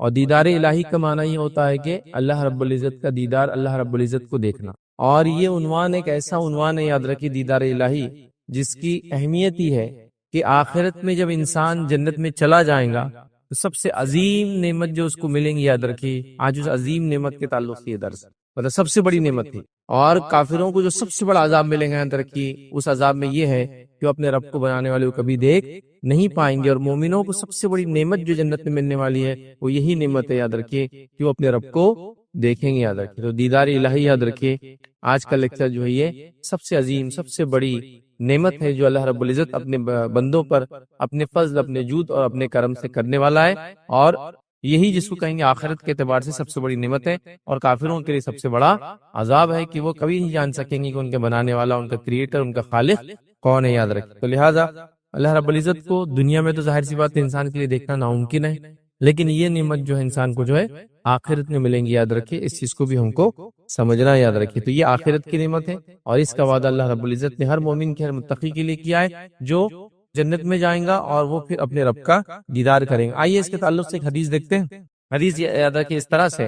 اور دیدار الہی کا معنی یہ ہوتا ہے کہ اللہ رب العزت کا دیدار، اللہ رب العزت کو دیکھنا۔ اور یہ عنوان ایک ایسا عنوان ہے، یاد رکھیے، دیدار الہی، جس کی اہمیت یہ ہے کہ آخرت میں جب انسان جنت میں چلا جائے گا تو سب سے عظیم نعمت جو اس کو ملیں گی، یاد رکھیے، آج اس عظیم نعمت کے تعلق سے یہ درس مطلب سب سے بڑی نعمت تھی۔ اور کافروں کو جو سب سے بڑا عذاب ملے گا، یاد رکھیے، اس عذاب میں یہ ہے کہ وہ اپنے رب کو بنانے والے کو کبھی دیکھ نہیں پائیں گے۔ اور مومنوں کو سب سے بڑی نعمت جو جنت میں ملنے والی ہے وہ یہی نعمت ہے، یاد رکھیے، کہ وہ اپنے رب کو دیکھیں گے، یاد رکھیے۔ تو دیدار الہی، یاد رکھیے، آج کا لیکچر جو ہے یہ سب سے عظیم، سب سے بڑی نعمت ہے جو اللہ رب العزت اپنے بندوں پر اپنے فضل، اپنے جود اور اپنے کرم سے کرنے والا ہے، اور یہی جس کو کہیں گے آخرت کے اعتبار سے سب سے بڑی نعمت ہے، اور کافروں کے لیے سب سے بڑا عذاب ہے کہ وہ کبھی نہیں جان سکیں گے کہ ان کے بنانے والا، ان کا کریٹر، ان کا خالق کون ہے، یاد رکھیں۔ تو لہٰذا اللہ رب العزت کو دنیا میں تو ظاہر سی بات ہے انسان کے لیے دیکھنا ناممکن ہے، لیکن یہ نعمت جو ہے انسان کو جو ہے آخرت میں ملیں گی، یاد رکھیے، اس چیز کو بھی ہم کو سمجھنا ہے، یاد رکھیے۔ تو یہ آخرت کی نعمت ہے، اور اس کا وعدہ اللہ رب العزت نے ہر مومن کے، ہر متقی کے لیے کیا ہے جو جنت میں جائیں گا اور وہ پھر اپنے رب کا دیدار کریں گے۔ آئیے اس کے تعلق سے ایک حدیث دیکھتے ہیں۔ حدیث یاد رکھیے اس طرح سے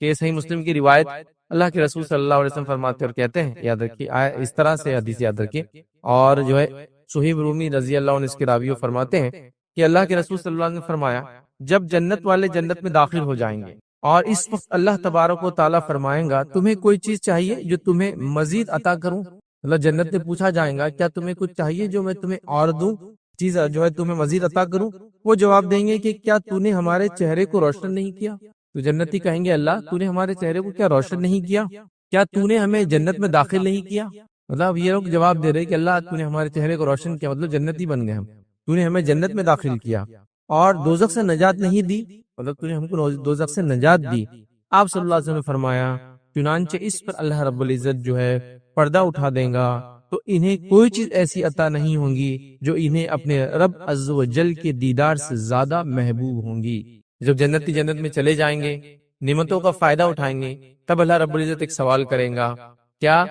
کہ صحیح مسلم کی روایت، اللہ کے رسول صلی اللہ علیہ وسلم فرماتے اور کہتے ہیں، یاد رکھیے، اس طرح سے حدیث یاد رکھیے، اور جو ہے صہیب رومی رضی اللہ عنہ اس کے راوی فرماتے ہیں کہ اللہ کے رسول صلی اللہ علیہ وسلم نے فرمایا، جب جنت والے جنت میں داخل ہو جائیں گے اور اس وقت اللہ تبارک و تعالیٰ فرمائیں گا، تمہیں کوئی چیز چاہیے جو تمہیں مزید عطا کروں؟ مطلب جنت میں پوچھا جائے گا، کیا تمہیں کچھ چاہیے جو میں تمہیں اور دوں، چیز جو ہے تمہیں مزید عطا کروں؟ وہ جواب دیں گے کہ کیا تو نے ہمارے چہرے کو روشن نہیں کیا؟ تو جنتی کہیں گے، اللہ تو نے ہمارے چہرے کو کیا روشن نہیں کیا؟ کیا تو نے ہمیں جنت میں داخل نہیں کیا؟ مطلب یہ لوگ جواب دے رہے کہ اللہ تو نے ہمارے چہرے کو روشن کیا، مطلب جنتی بن گئے ہم، تو نے ہمیں جنت میں داخل کیا، اور دوزخ سے نجات نہیں دی، مطلب تو نے ہم کو دوزخ سے نجات دی۔ آپ صلی اللہ علیہ وسلم نے فرمایا، چنانچہ اس پر اللہ رب العزت جو ہے پردہ اٹھا دیں گا، تو انہیں کوئی چیز ایسی عطا نہیں ہوں گی جو انہیں اپنے رب عز و جل کے دیدار سے زیادہ محبوب ہوں گی۔ جب جنتی جنت میں چلے جائیں گے، نعمتوں کا فائدہ اٹھائیں گے، تب اللہ رب العزت ایک سوال کریں گا، کیا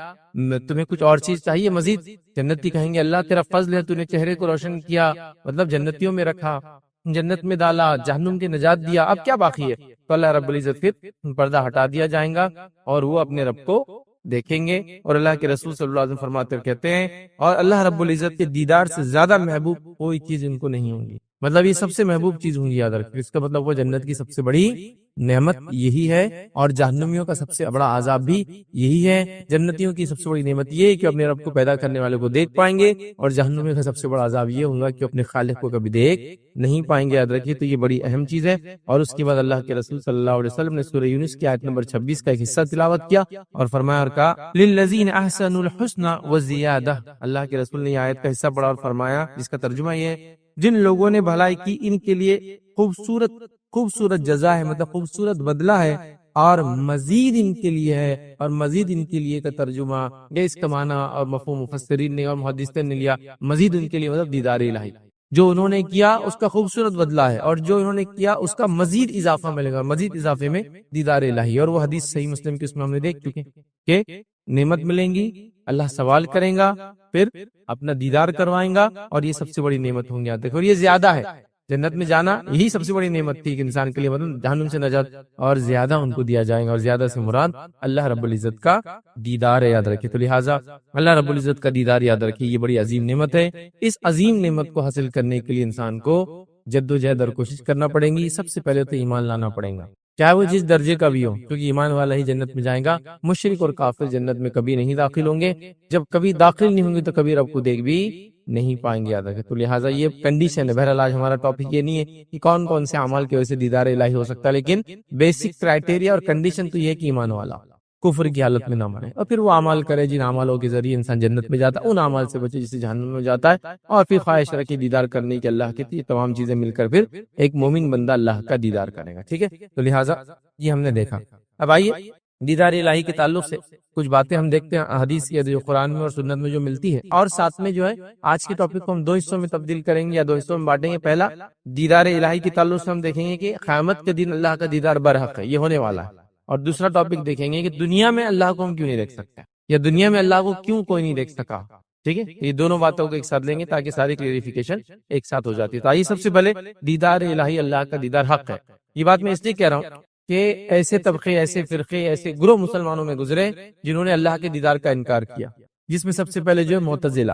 تمہیں کچھ اور چیز چاہیے مزید؟ جنتی کہیں گے، اللہ تیرا فضل ہے، تو نے چہرے کو روشن کیا، مطلب جنتیوں میں رکھا، جنت میں ڈالا، جہنم کی نجات دیا، اب کیا باقی ہے؟ تو اللہ رب العزت پھر پردہ ہٹا دیا جائے گا اور وہ اپنے رب کو دیکھیں گے، اور اللہ کے رسول صلی اللہ علیہ وسلم فرماتے اور کہتے ہیں، اور اللہ رب العزت کے دیدار سے زیادہ محبوب کوئی چیز ان کو نہیں ہوں گی، مطلب یہ سب سے محبوب چیز ہوں گی، یاد رکھیں۔ اس کا مطلب وہ جنت کی سب سے بڑی نعمت یہی ہے، اور جہنمیوں کا سب سے بڑا عذاب بھی یہی ہے۔ جنتیوں کی سب سے بڑی نعمت یہ ہے کہ اپنے رب کو پیدا کرنے والے کو دیکھ پائیں گے، اور جہنمیوں کا سب سے بڑا عذاب یہ ہوگا کہ اپنے خالق کو کبھی دیکھ نہیں پائیں گے، یاد رکھیے۔ تو یہ بڑی اہم چیز ہے۔ اور اس کے بعد اللہ کے رسول صلی اللہ علیہ وسلم نے سورہ یونس کی آیت نمبر 26 کا ایک حصہ تلاوت کیا اور فرمایا اور کہا، للذین احسنوا الحسنى وزیادہ۔ اللہ کے رسول نے یہ آیت کا حصہ پڑھا اور فرمایا، جس کا ترجمہ یہ ہے، جن لوگوں نے بھلائی کی ان کے لیے خوبصورت جزا ہے، مطلب خوبصورت بدلہ ہے، اور مزید ان کے لیے ہے، اور مزید ان کے لیے کا ترجمہ یہ اس کا معنی اور مفہوم مفسرین نے اور محدثین نے لیا، مزید ان کے لیے مطلب دیدار الہی، جو انہوں نے کیا اس کا خوبصورت بدلہ ہے، اور جو انہوں نے کیا اس کا مزید اضافہ ملے گا، مزید اضافے میں دیدار الہی۔ اور وہ حدیث صحیح مسلم کی اس میں ہم نے دیکھ چکے کہ نعمت ملیں گی، اللہ سوال کریں گا، پھر اپنا دیدار کروائیں گا، اور یہ سب سے بڑی نعمت ہوں گی، اور یہ زیادہ ہے۔ جنت میں جانا یہی سب سے بڑی نعمت تھی کہ انسان کے لیے، مطلب جہنم سے نجات، اور زیادہ ان کو دیا جائے گا، اور زیادہ سے مراد اللہ رب العزت کا دیدار ہے، یاد رکھیں۔ تو لہٰذا اللہ رب العزت کا دیدار، یاد رکھیں، یہ بڑی عظیم نعمت ہے۔ اس عظیم نعمت کو حاصل کرنے کے لیے انسان کو جد و جہد اور کوشش کرنا پڑے گی۔ سب سے پہلے تو ایمان لانا پڑے گا، چاہے وہ جس درجے کا بھی ہو، کیونکہ ایمان والا ہی جنت میں جائے گا، مشرک اور کافر جنت میں کبھی نہیں داخل ہوں گے۔ جب کبھی داخل نہیں ہوں گے تو کبھی رب کو دیکھ بھی نہیں پائیں گے، یاد رکھیں۔ تو لہٰذا یہ کنڈیشن ہے۔ بہرحال آج ہمارا ٹاپک یہ نہیں ہے کہ کون کون سے اعمال کی وجہ سے دیدار الہی ہو سکتا ہے، لیکن بیسک کرائٹیریا اور کنڈیشن تو یہ ہے کہ ایمان والا کفر کی حالت میں نہ مرے، اور پھر وہ اعمال کرے جن اعمالوں کے ذریعے انسان جنت میں جاتا ہے، ان اعمال سے بچے جسے جہنم میں جاتا ہے، اور پھر خواہش رکھے دیدار کرنے کی اللہ کی، یہ تمام چیزیں مل کر پھر ایک مومن بندہ اللہ کا دیدار کرے گا، ٹھیک ہے۔ تو لہٰذا یہ ہم نے دیکھا۔ اب آئیے دیدار الہی کے تعلق سے کچھ باتیں ہم دیکھتے ہیں، حدیث کی جو قرآن میں اور سنت میں جو ملتی ہے، اور ساتھ میں جو ہے آج کے ٹاپک کو ہم 2 حصوں میں تبدیل کریں گے یا 2 حصوں میں بانٹیں گے۔ پہلا دیدار الہی کے تعلق سے ہم دیکھیں گے کہ قیامت کے دن اللہ کا دیدار برحق ہے، یہ ہونے والا ہے، اور دوسرا ٹاپک دیکھیں گے کہ دنیا میں اللہ کو ہم کیوں نہیں دیکھ سکتے، یا دنیا میں اللہ کو کیوں کوئی نہیں دیکھ سکا، ٹھیک ہے۔ یہ دونوں باتوں کو ایک ساتھ لیں گے تاکہ ساری کلیریفیکیشن ایک ساتھ ہو جاتی ہے۔ تو آئیے سب سے پہلے دیدار الہی، اللہ کا دیدار حق ہے، یہ بات میں اس لیے کہہ رہا ہوں کہ ایسے طبقے، ایسے فرقے، ایسے گروہ مسلمانوں میں گزرے جنہوں نے اللہ کے دیدار کا انکار کیا، جس میں سب سے پہلے جو ہے معتزلہ،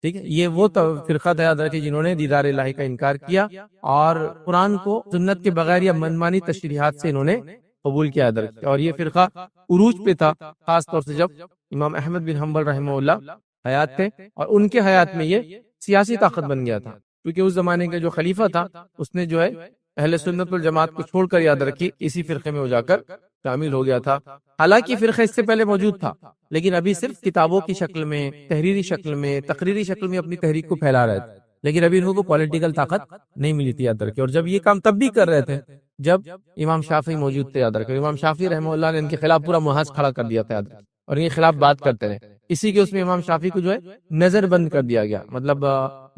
ٹھیک ہے، یہ وہ فرقہ تھا یاد رکھیں جنہوں نے دیدار الہی کا انکار کیا اور قرآن کو سنت کے بغیر یا منمانی تشریحات سے انہوں نے قبول کیا یاد رکھیں۔ اور یہ فرقہ عروج پہ تھا، خاص طور سے جب امام احمد بن حنبل رحمہ اللہ حیات تھے، اور ان کے حیات میں یہ سیاسی طاقت بن گیا تھا، کیونکہ اس زمانے کا جو خلیفہ تھا اس نے جو ہے اہل سنت والجماعت کو چھوڑ کر یاد رکھی اسی فرقے میں ہو جا کر شامل ہو گیا تھا۔ حالانکہ فرقہ اس سے پہلے موجود تھا، لیکن ابھی صرف کتابوں کی شکل میں، تحریری شکل میں، تقریری شکل میں اپنی تحریک کو پھیلا رہے تھے، لیکن ابھی ان کو پولیٹیکل طاقت نہیں ملی تھی یاد رکھیں۔ اور جب یہ کام تب بھی کر رہے تھے جب امام شافعی موجود تھے یاد رکھیں، امام شافعی رحمہ اللہ نے ان کے خلاف پورا محاذ کھڑا کر دیا تھا یاد رکھیں، اور ان کے خلاف بات کرتے رہے۔ اسی کے اس میں امام شافعی کو جو ہے نظر بند کر دیا گیا، مطلب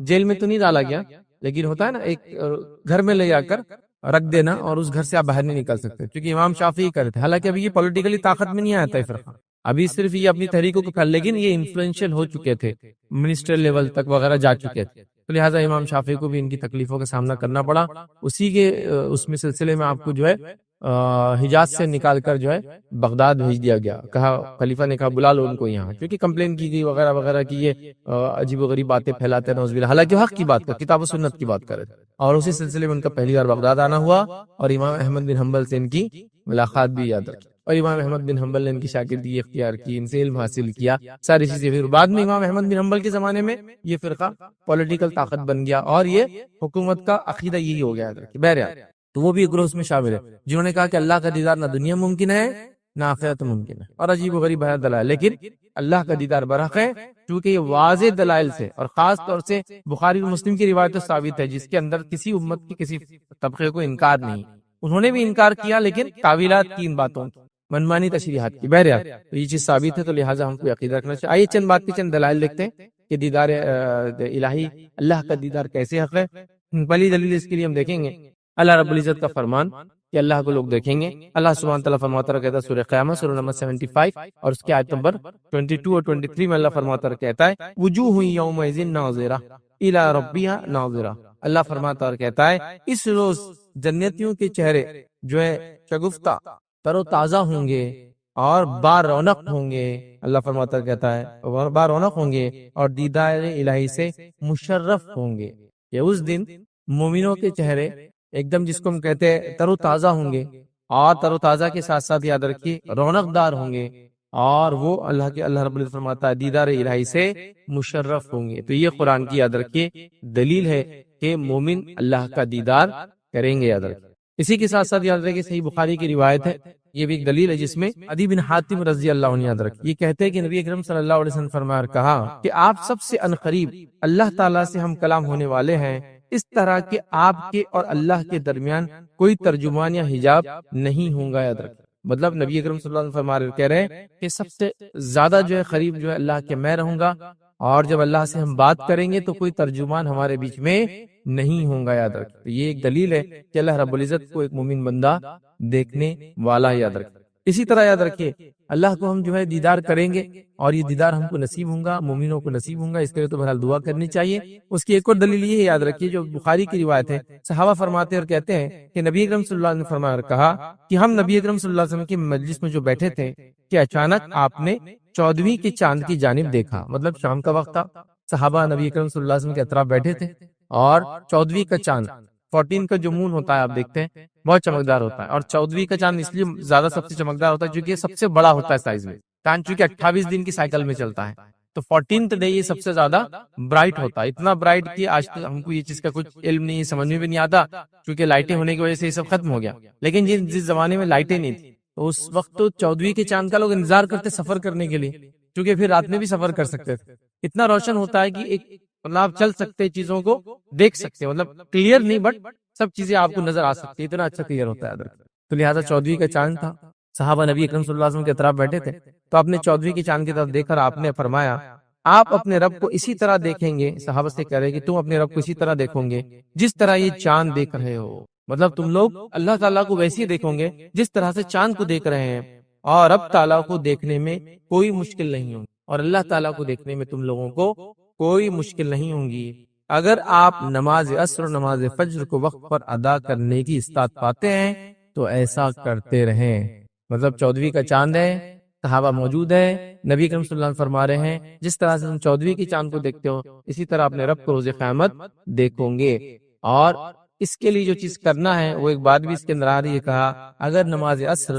جیل میں تو نہیں ڈالا گیا، لیکن ہوتا ہے نا ایک گھر میں لے جا کر رکھ دینا اور اس گھر سے آپ باہر نہیں نکل سکتے، کیونکہ امام شافعی کرتے تھے۔ حالانکہ ابھی یہ پولیٹیکلی طاقت میں نہیں آیا تھا فرقہ، ابھی صرف یہ اپنی تحریکوں کو پھیل، لیکن یہ انفلوئنشل ہو چکے تھے، منسٹر لیول تک وغیرہ جا چکے تھے، تو لہٰذا امام شافعی کو بھی ان کی تکلیفوں کا سامنا کرنا پڑا۔ اسی کے اس میں سلسلے میں آپ کو جو ہے حجاز سے نکال کر جو ہے بغداد بھیج دیا گیا، کہا خلیفہ نے کہا بلا لو ان کو یہاں، کیونکہ کمپلین کی گئی وغیرہ وغیرہ کی یہ عجیب و غریب باتیں پھیلاتے ہیں نعوذ باللہ، حالانکہ حق کی بات کر، کتاب و سنت کی بات کرے، اور اسی سلسلے میں ان کا پہلی بار بغداد آنا ہوا اور امام احمد بن حنبل سے ان کی ملاقات بھی یاد رکھی، اور امام احمد بن حنبل نے ان کی شاگردی اختیار کی، ان سے علم حاصل کیا، ساری چیزیں۔ پھر بعد میں امام احمد بن حنبل کے زمانے میں یہ فرقہ پولیٹیکل طاقت بن گیا اور یہ حکومت کا عقیدہ یہی ہو گیا۔ بہرحال تو وہ بھی ایک گروہ اس میں شامل ہے جنہوں نے کہا کہ اللہ کا دیدار نہ دنیا ممکن ہے نہ آخرت ممکن ہے، اور عجیب و غریب بیان دلائل، لیکن اللہ کا دیدار برحق ہے، کیونکہ یہ واضح دلائل سے اور خاص طور سے بخاری اور مسلم کی روایت ثابت ہے، جس کے اندر کسی امت کی کسی طبقے کو انکار نہیں، انہوں نے بھی انکار کیا لیکن تعویلات کی، ان باتوں کی منمانی تشریحات کی۔ بہرحال تو یہ چیز ثابت ہے، تو لہٰذا ہم کو عقیدہ رکھنا چاہیے۔ آئیے چند بات کے چند دلائل دیکھتے ہیں کہ دیدار الہی، اللہ کا دیدار کیسے حق ہے۔ پہلی دلیل اس کے لیے ہم دیکھیں گے اللہ رب العزت کا فرمان کہ اللہ کو لوگ دیکھیں گے۔ اللہ سبحانہ تعالیٰ فرماتا ہے، کہتا ہے سورہ قیامت سورہ نمبر 75 اور اس کی آیت نمبر 22 اور 23 میں اللہ فرماتا ہے، کہتا ہے وجوہ یومئذ ناظرہ الی ربہا ناظرہ۔ اللہ فرماتا اور کہتا ہے اس روز جنتیوں کے چہرے جو ہے شگفتہ تر و تازہ ہوں گے اور با رونق ہوں گے۔ اللہ فرماتا کہتا ہے با رونق ہوں گے اور دیدار الہی سے مشرف ہوں گے، کہ اس دن مومنوں کے چہرے ایک دم جس کو ہم کہتے ہیں تر و تازہ ہوں گے، اور تر و تازہ کے ساتھ ساتھ یاد رکھیے رونق دار ہوں گے، اور وہ اللہ رب العزت فرماتا ہے دیدار الہی سے مشرف ہوں گے۔ تو یہ قرآن کی یاد رکھیے دلیل ہے کہ مومن اللہ کا دیدار کریں گے، یاد رکھیے۔ اسی کے ساتھ ساتھ یاد رکھیے صحیح بخاری کی روایت ہے، یہ بھی ایک دلیل ہے جس میں عدی بن حاتم رضی اللہ عنہ یاد رکھیے، یہ کہتے ہیں کہ نبی اکرم صلی اللہ علیہ وسلم فرمایا اور کہا کہ آپ سب سے عنقریب اللہ تعالیٰ سے ہم کلام ہونے والے ہیں، اس طرح کہ آپ کے اور اللہ کے درمیان کوئی ترجمان یا حجاب نہیں ہوں گا، یاد رکھیں۔ مطلب نبی اکرم صلی اللہ علیہ وسلم کہہ رہے ہیں کہ سب سے زیادہ جو ہے قریب جو ہے اللہ کے میں رہوں گا، اور جب اللہ سے ہم بات کریں گے تو کوئی ترجمان ہمارے بیچ میں نہیں ہوں گا، یاد رکھیں۔ تو یہ ایک دلیل ہے کہ اللہ رب العزت کو ایک مومن بندہ دیکھنے والا ہے، یاد رکھیں۔ اسی طرح یاد رکھیے اللہ کو ہم جو ہے دیدار کریں گے اور یہ دیدار ہم کو نصیب ہوں گا، مومنوں کو نصیب ہوں گا، اس کے لیے تو بہرحال دعا کرنی چاہیے۔ اس کی ایک اور دلیل یہ یاد رکھیے جو بخاری کی روایت ہے، صحابہ فرماتے اور کہتے ہیں کہ نبی اکرم صلی اللہ علیہ وسلم نے فرمایا اور کہا کہ ہم نبی اکرم صلی اللہ علیہ وسلم کی مجلس میں جو بیٹھے تھے کہ اچانک آپ نے 14ویں کے چاند کی جانب دیکھا، مطلب شام کا وقت تھا، صحابہ نبی اکرم صلی اللہ علیہ وسلم کے اطراف بیٹھے تھے اور 14ویں کا چاند 14 کا جو مون ہوتا ہے آپ دیکھتے ہیں بہت چمکدار ہوتا ہے، اور 14ویں کا چاند اس لیے زیادہ سب سے چمکدار ہوتا ہے کیونکہ یہ سب سے بڑا ہوتا ہے سائز میں، چاند چونکہ 28 دن کی سائیکل میں چلتا ہے، تو 14th ڈے یہ سب سے زیادہ برائٹ ہوتا ہے، اتنا برائٹ کہ آج تک ہم کو یہ چیز کا کچھ علم نہیں، سمجھ میں بھی نہیں آتا، کیونکہ لائٹیں ہونے کی وجہ سے یہ سب ختم ہو گیا۔ لیکن جس زمانے میں لائٹیں نہیں تھی تو اس وقت تو 14ویں کے چاند کا لوگ انتظار کرتے سفر کرنے کے لیے، کیونکہ پھر رات میں بھی سفر کر سکتے تھے، اتنا روشن ہوتا ہے کہ ایک مطلب آپ چل سکتے، چیزوں کو دیکھ سکتے، مطلب کلیئر نہیں بٹ سب چیزیں آپ کو نظر آ سکتی، اتنا اچھا کلیئر ہوتا ہے۔ تو لہٰذا 14ویں کا چاند تھا، صحابہ نبی اکرم صلی اللہ علیہ وسلم کے اطراف بیٹھے تھے، تو آپ نے 14ویں کے چاند کی طرف دیکھ کر آپ نے فرمایا آپ اپنے رب کو اسی طرح دیکھیں گے، صحابہ سے کہہ رہے کہ تم اپنے رب کو اسی طرح دیکھو گے جس طرح یہ چاند دیکھ رہے ہو، مطلب تم لوگ اللہ تعالیٰ کو ویسے ہی دیکھو گے جس طرح سے چاند کو دیکھ رہے ہیں، اور رب تعالیٰ کو دیکھنے میں کوئی مشکل نہیں ہوگی، اور اللہ تعالیٰ کو دیکھنے میں تم لوگوں کو کوئی مشکل نہیں ہوں گی۔ اگر آپ نماز عصر اور نماز فجر کو وقت پر ادا کرنے کی استطاعت پاتے ہیں تو ایسا کرتے رہیں. مطلب 14ویں کا چاند ہے، صحابہ موجود ہے، نبی کریم صلی اللہ علیہ وسلم فرما رہے ہیں جس طرح سے تم 14ویں کی چاند کو دیکھتے ہو اسی طرح اپنے رب کو روز قیامت دیکھو گے. اور اس کے لیے جو چیز کرنا ہے وہ ایک بات بھی اس کے اندر آ رہی ہے، کہا اگر نماز عصر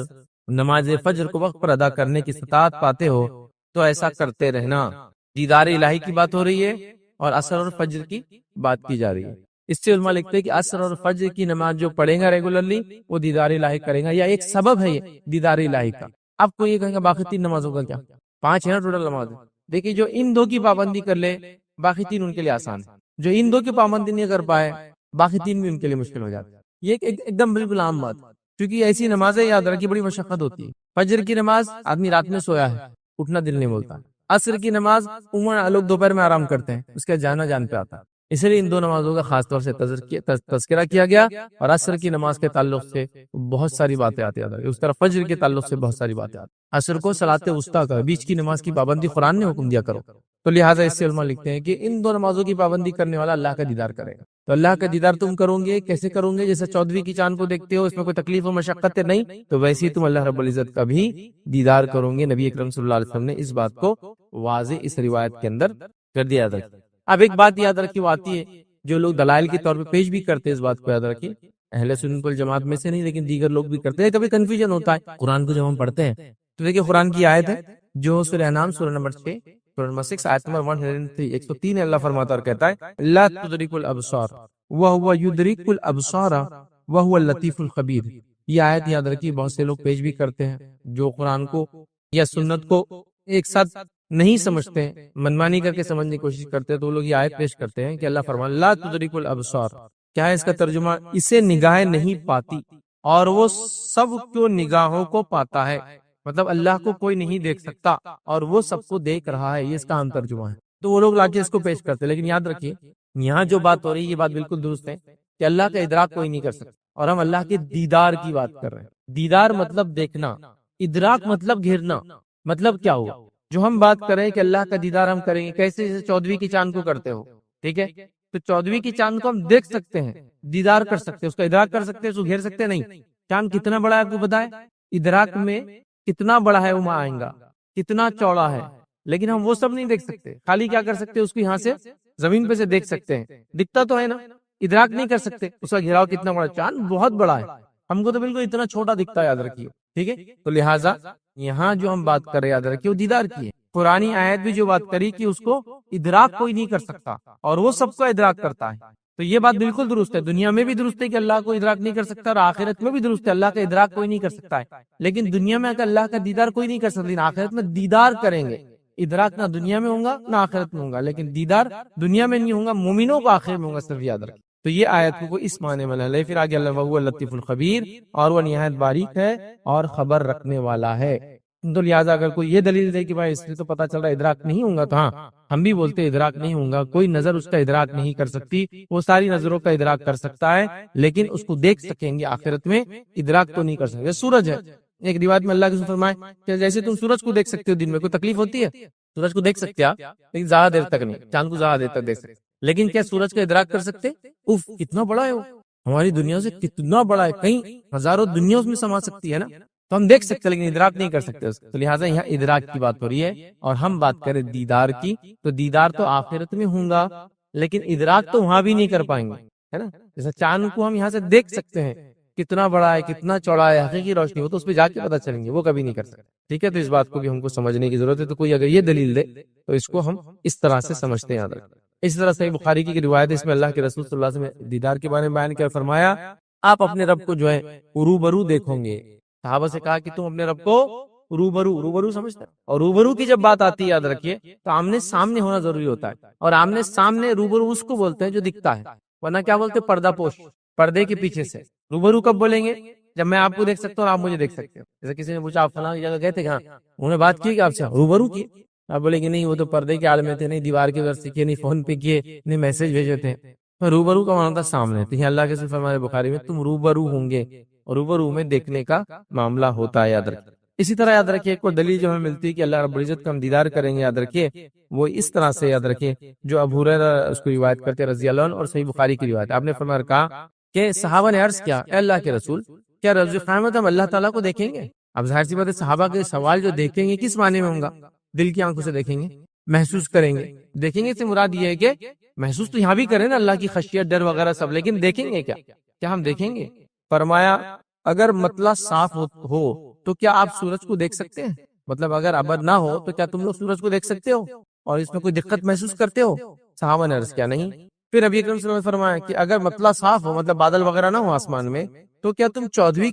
نماز فجر کو وقت پر ادا کرنے کی استطاعت پاتے ہو تو ایسا کرتے رہنا. دیدار الہی کی بات ہو رہی ہے اور عصر اور فجر کی بات کی جا رہی ہے. اس سے علماء لکھتے ہیں کہ عصر اور فجر کی نماز جو پڑھے گا ریگولرلی وہ دیدار الہی کرے گا، یا ایک سبب ہے یہ دیدار الہی کا. اب کوئی یہ کہے گا باقی 3 نمازوں کا کیا؟ 5 ہے نا ٹوٹل نماز. دیکھیے جو ان 2 کی پابندی کر لے باقی 3 ان کے لیے آسان ہے، جو ان 2 کی پابندی نہیں کر پائے باقی 3 بھی ان کے لیے مشکل ہو جاتا ہے. یہ ایک دم بالکل عام بات، کیونکہ ایسی نمازیں یاد رکھی بڑی مشقت ہوتی ہے. فجر کی نماز آدمی رات میں سویا ہے، اٹھنا دل نہیں بولتا. عصر کی نماز عموماً لوگ دوپہر میں آرام کرتے ہیں، اس کا جانا جان پہ آتا ہے. اس لیے ان 2 نمازوں کا خاص طور سے تذکرہ کیا گیا. اور عصر کی نماز کے تعلق سے بہت ساری باتیں آتی ہیں، اس طرح فجر کے تعلق سے بہت ساری باتیں آتی ہیں. عصر کو صلاۃ وسطیٰ کا بیچ کی نماز کی پابندی قرآن نے حکم دیا کرو، تو لہٰذا اس سے علماء لکھتے ہیں کہ ان 2 نمازوں کی پابندی کرنے والا اللہ کا دیدار کرے گا. تو اللہ کا دیدار تم کرو گے کیسے کرو گے؟ جیسے 14ویں کی چاند کو دیکھتے ہو، اس میں کوئی تکلیف و مشقت نہیں، تو ویسے ہی تم اللہ رب العزت کا بھی دیدار کرو گے. نبی اکرم صلی اللہ علیہ وسلم نے اس بات کو واضح اس روایت کے اندر کر دیا. یاد رکھیں. اب ایک بات یاد رکھی وہ آتی ہے جو لوگ دلائل کے طور پہ پیش بھی کرتے ہیں، اس بات کو یاد رکھیں اہل سنت والجماعت میں سے نہیں لیکن دیگر لوگ بھی کرتے ہیں. کبھی کنفیوژن ہوتا ہے قرآن کو جب ہم پڑھتے ہیں تو دیکھیں قرآن کی آیت ہے جو سورہ انعام سورہ نمبر 6 سورہ نمبر 6 آیت نمبر 103 103 اللہ فرماتا اور کہتا ہے لا تدرک الابصار وهو يدرك الابصار وهو اللطیف الخبیر. یہ آیت یاد رکھیے بہت سے لوگ پیش بھی کرتے ہیں جو قرآن کو یا سنت کو ایک ساتھ نہیں سمجھتے ہیں، منمانی کر کے سمجھنے کی کوشش کرتے ہیں، تو وہ لوگ یہ آیت پیش کرتے ہیں کہ اللہ فرمان لا تدرک الابصار. کیا ہے اس کا ترجمہ؟ اسے نگاہیں نہیں پاتی اور وہ سب کو نگاہوں کو پاتا ہے. مطلب اللہ کو کوئی نہیں دیکھ سکتا اور وہ سب کو دیکھ رہا ہے. یہ اس کا عام ترجمہ ہے. تو وہ لوگ لا کے اس کو پیش کرتے ہیں، لیکن یاد رکھیے یہاں جو بات ہو رہی ہے یہ بات بالکل درست ہے کہ اللہ کا ادراک کوئی نہیں کر سکتا، اور ہم اللہ کے دیدار کی بات کر رہے ہیں. دیدار مطلب دیکھنا، ادراک مطلب گھیرنا. مطلب کیا ہوا جو ہم بات کر رہے ہیں کہ اللہ کا دیدار ہم کریں گے کیسے؟ جیسے 14ویں کی چاند کو کرتے ہو، ٹھیک ہے؟ تو 14ویں کی چاند کو ہم دیکھ سکتے ہیں، دیدار کر سکتے ہیں، اس کا ادراک کر سکتے ہیں، اس کو گھیر سکتے نہیں. چاند کتنا بڑا ہے آپ کو پتا ہے؟ ادراک میں کتنا بڑا ہے وہ آئیں گا، کتنا چوڑا ہے، لیکن ہم وہ سب نہیں دیکھ سکتے. خالی کیا کر سکتے؟ اس کو یہاں سے زمین پہ سے دیکھ سکتے ہیں، دکھتا تو ہے نا، ادراک نہیں کر سکتے اس کا گھیراؤ کتنا بڑا. چاند بہت بڑا ہے، ہم کو تو بالکل اتنا چھوٹا دکھتا ہے، یاد رکھیے. ٹھیک ہے، تو لہٰذا یہاں جو ہم بات کر رہے ہیں یاد رکھیے وہ دیدار کی ہے. قرآنی آیت بھی جو بات کری کہ اس کو ادراک کوئی نہیں کر سکتا اور وہ سب کو ادراک کرتا ہے. تو یہ بات بالکل درست ہے، دنیا میں بھی درست ہے کہ اللہ کو ادراک نہیں کر سکتا، اور آخرت میں بھی درست ہے اللہ کا ادراک کوئی نہیں کر سکتا ہے. لیکن دنیا میں اگر اللہ کا دیدار کوئی نہیں کر سکتا، لیکن آخرت میں دیدار کریں گے. ادراک نہ دنیا میں ہوگا نہ آخرت میں ہوگا، لیکن دیدار دنیا میں نہیں ہوگا، مومنوں کو آخرت میں ہوگا، صرف یاد رکھیں. تو یہ آیت کو اس معنی میں لے. پھر آگے اللہ وہو اللطیف الخبیر، اور وہ نہایت باریک ہے اور خبر رکھنے والا ہے. تو لہٰذا اگر کوئی یہ دلیل دے کہ بھائی اس سے تو پتہ چل رہا ہے ادراک نہیں ہوگا، تو ہاں ہم بھی بولتے ادراک نہیں ہوگا. کوئی نظر اس کا ادراک نہیں کر سکتی، وہ ساری نظروں کا ادراک کر سکتا ہے لیکن اس کو دیکھ سکیں گے آخرت میں، ادراک تو نہیں کر سکتے. سورج ہے، ایک روایت میں اللہ کے فرمائے کہ جیسے تم سورج کو دیکھ سکتے ہو دن میں، کوئی تکلیف ہوتی ہے؟ سورج کو دیکھ سکتے آپ لیکن زیادہ دیر تک نہیں، چاند کو زیادہ دیر تک دیکھ سکتے، لیکن کیا سورج کا ادراک کر سکتے؟ اف کتنا بڑا ہے وہ، ہماری دنیا سے کتنا بڑا ہے، کئی ہزاروں دنیا اس میں سما سکتی ہے نا. تو ہم دیکھ سکتے لیکن ادراک نہیں کر سکتے اس کو. تو لہٰذا یہاں ادراک کی بات ہو رہی ہے، اور ہم بات کریں دیدار کی، تو دیدار تو آخرت میں ہوگا لیکن ادراک تو وہاں بھی نہیں کر پائیں گے، ہے نا. جیسے چاند کو ہم یہاں سے دیکھ سکتے ہیں کتنا بڑا ہے، کتنا چوڑا ہے، حقیقی روشنی ہو تو اس پہ جا کے پتہ چلیں گے، وہ کبھی نہیں کر سکتے. ٹھیک ہے، تو اس بات کو بھی ہم کو سمجھنے کی ضرورت ہے. تو کوئی اگر یہ دلیل دے تو اس کو ہم اس طرح سے سمجھتے ہیں، یاد رکھیں. اس طرح سے بخاری کی روایت ہے، اس میں اللہ کے رسول صلی اللہ علیہ وسلم نے دیدار کے بارے میں بیان کیا، فرمایا آپ اپنے رب کو جو ہے روبرو دیکھو گے. صحابہ سے کہا کہ تم اپنے رب کو روبرو سمجھتے ہیں، اور روبرو کی جب بات آتی ہے یاد رکھیے تو آمنے سامنے ہونا ضروری ہوتا ہے. اور آمنے سامنے روبرو اس کو بولتے ہیں جو دکھتا ہے، ورنہ کیا بولتے ہیں؟ پردہ پوش، پردے کے پیچھے سے. روبرو کب بولیں گے؟ جب میں آپ کو دیکھ سکتا ہوں اور آپ مجھے دیکھ سکتے ہو. جیسے کسی نے پوچھا آپ فلاں جگہ گئے تھے کہاں، انہوں نے بات کی کہ آپ سے روبرو کی، آپ بولیں گے نہیں وہ تو پردے کے عالم میں تھے، نہیں دیوار کے ادھر سے کیے، نہیں فون پہ کیے، نہیں میسج بھیجے تھے. روبرو کا معنی تھا سامنے. تو یہ اللہ کے رسول فرمایا بخاری میں تم روبرو ہوں گے، اور روبرو میں دیکھنے کا معاملہ ہوتا ہے، یاد رکھیں. اسی طرح یاد رکھیے ایک اور دلیل جو ہمیں ملتی ہے کہ اللہ رب العزت کا ہم دیدار کریں گے، یاد رکھیے وہ اس طرح سے یاد رکھیے جو ابو ہریرہ اس کو روایت کرتے رضی اللہ عنہ، اور صحیح بخاری کی روایت. آپ نے فرمایا کہا کہ صحابہ نے عرض کیا اے اللہ کے رسول کیا روز قیامت ہم اللہ تعالیٰ کو دیکھیں گے؟ اب ظاہر سی بات ہے صحابہ کے سوال جو دیکھیں گے کس معنی میں ہوں گا؟ دل کی آنکھوں سے دیکھیں گے، محسوس کریں گے۔ دیکھیں گے سے مراد یہ ہے کہ محسوس تو یہاں بھی کریں نا اللہ کی خشیت، ڈر وغیرہ سب، لیکن دیکھیں گے کیا ہم دیکھیں گے؟ فرمایا اگر مطلع صاف ہو تو کیا آپ سورج کو دیکھ سکتے ہیں؟ مطلب اگر ابد نہ ہو تو کیا تم لوگ سورج کو دیکھ سکتے ہو اور اس میں کوئی دقت محسوس کرتے ہو؟ صحابہ نے عرض کیا نہیں۔ پھر نبی اکرم صلی اللہ علیہ وسلم نے فرمایا کہ اگر مطلع صاف ہو، مطلب بادل وغیرہ نہ ہو آسمان میں، تو کیا تم 14ویں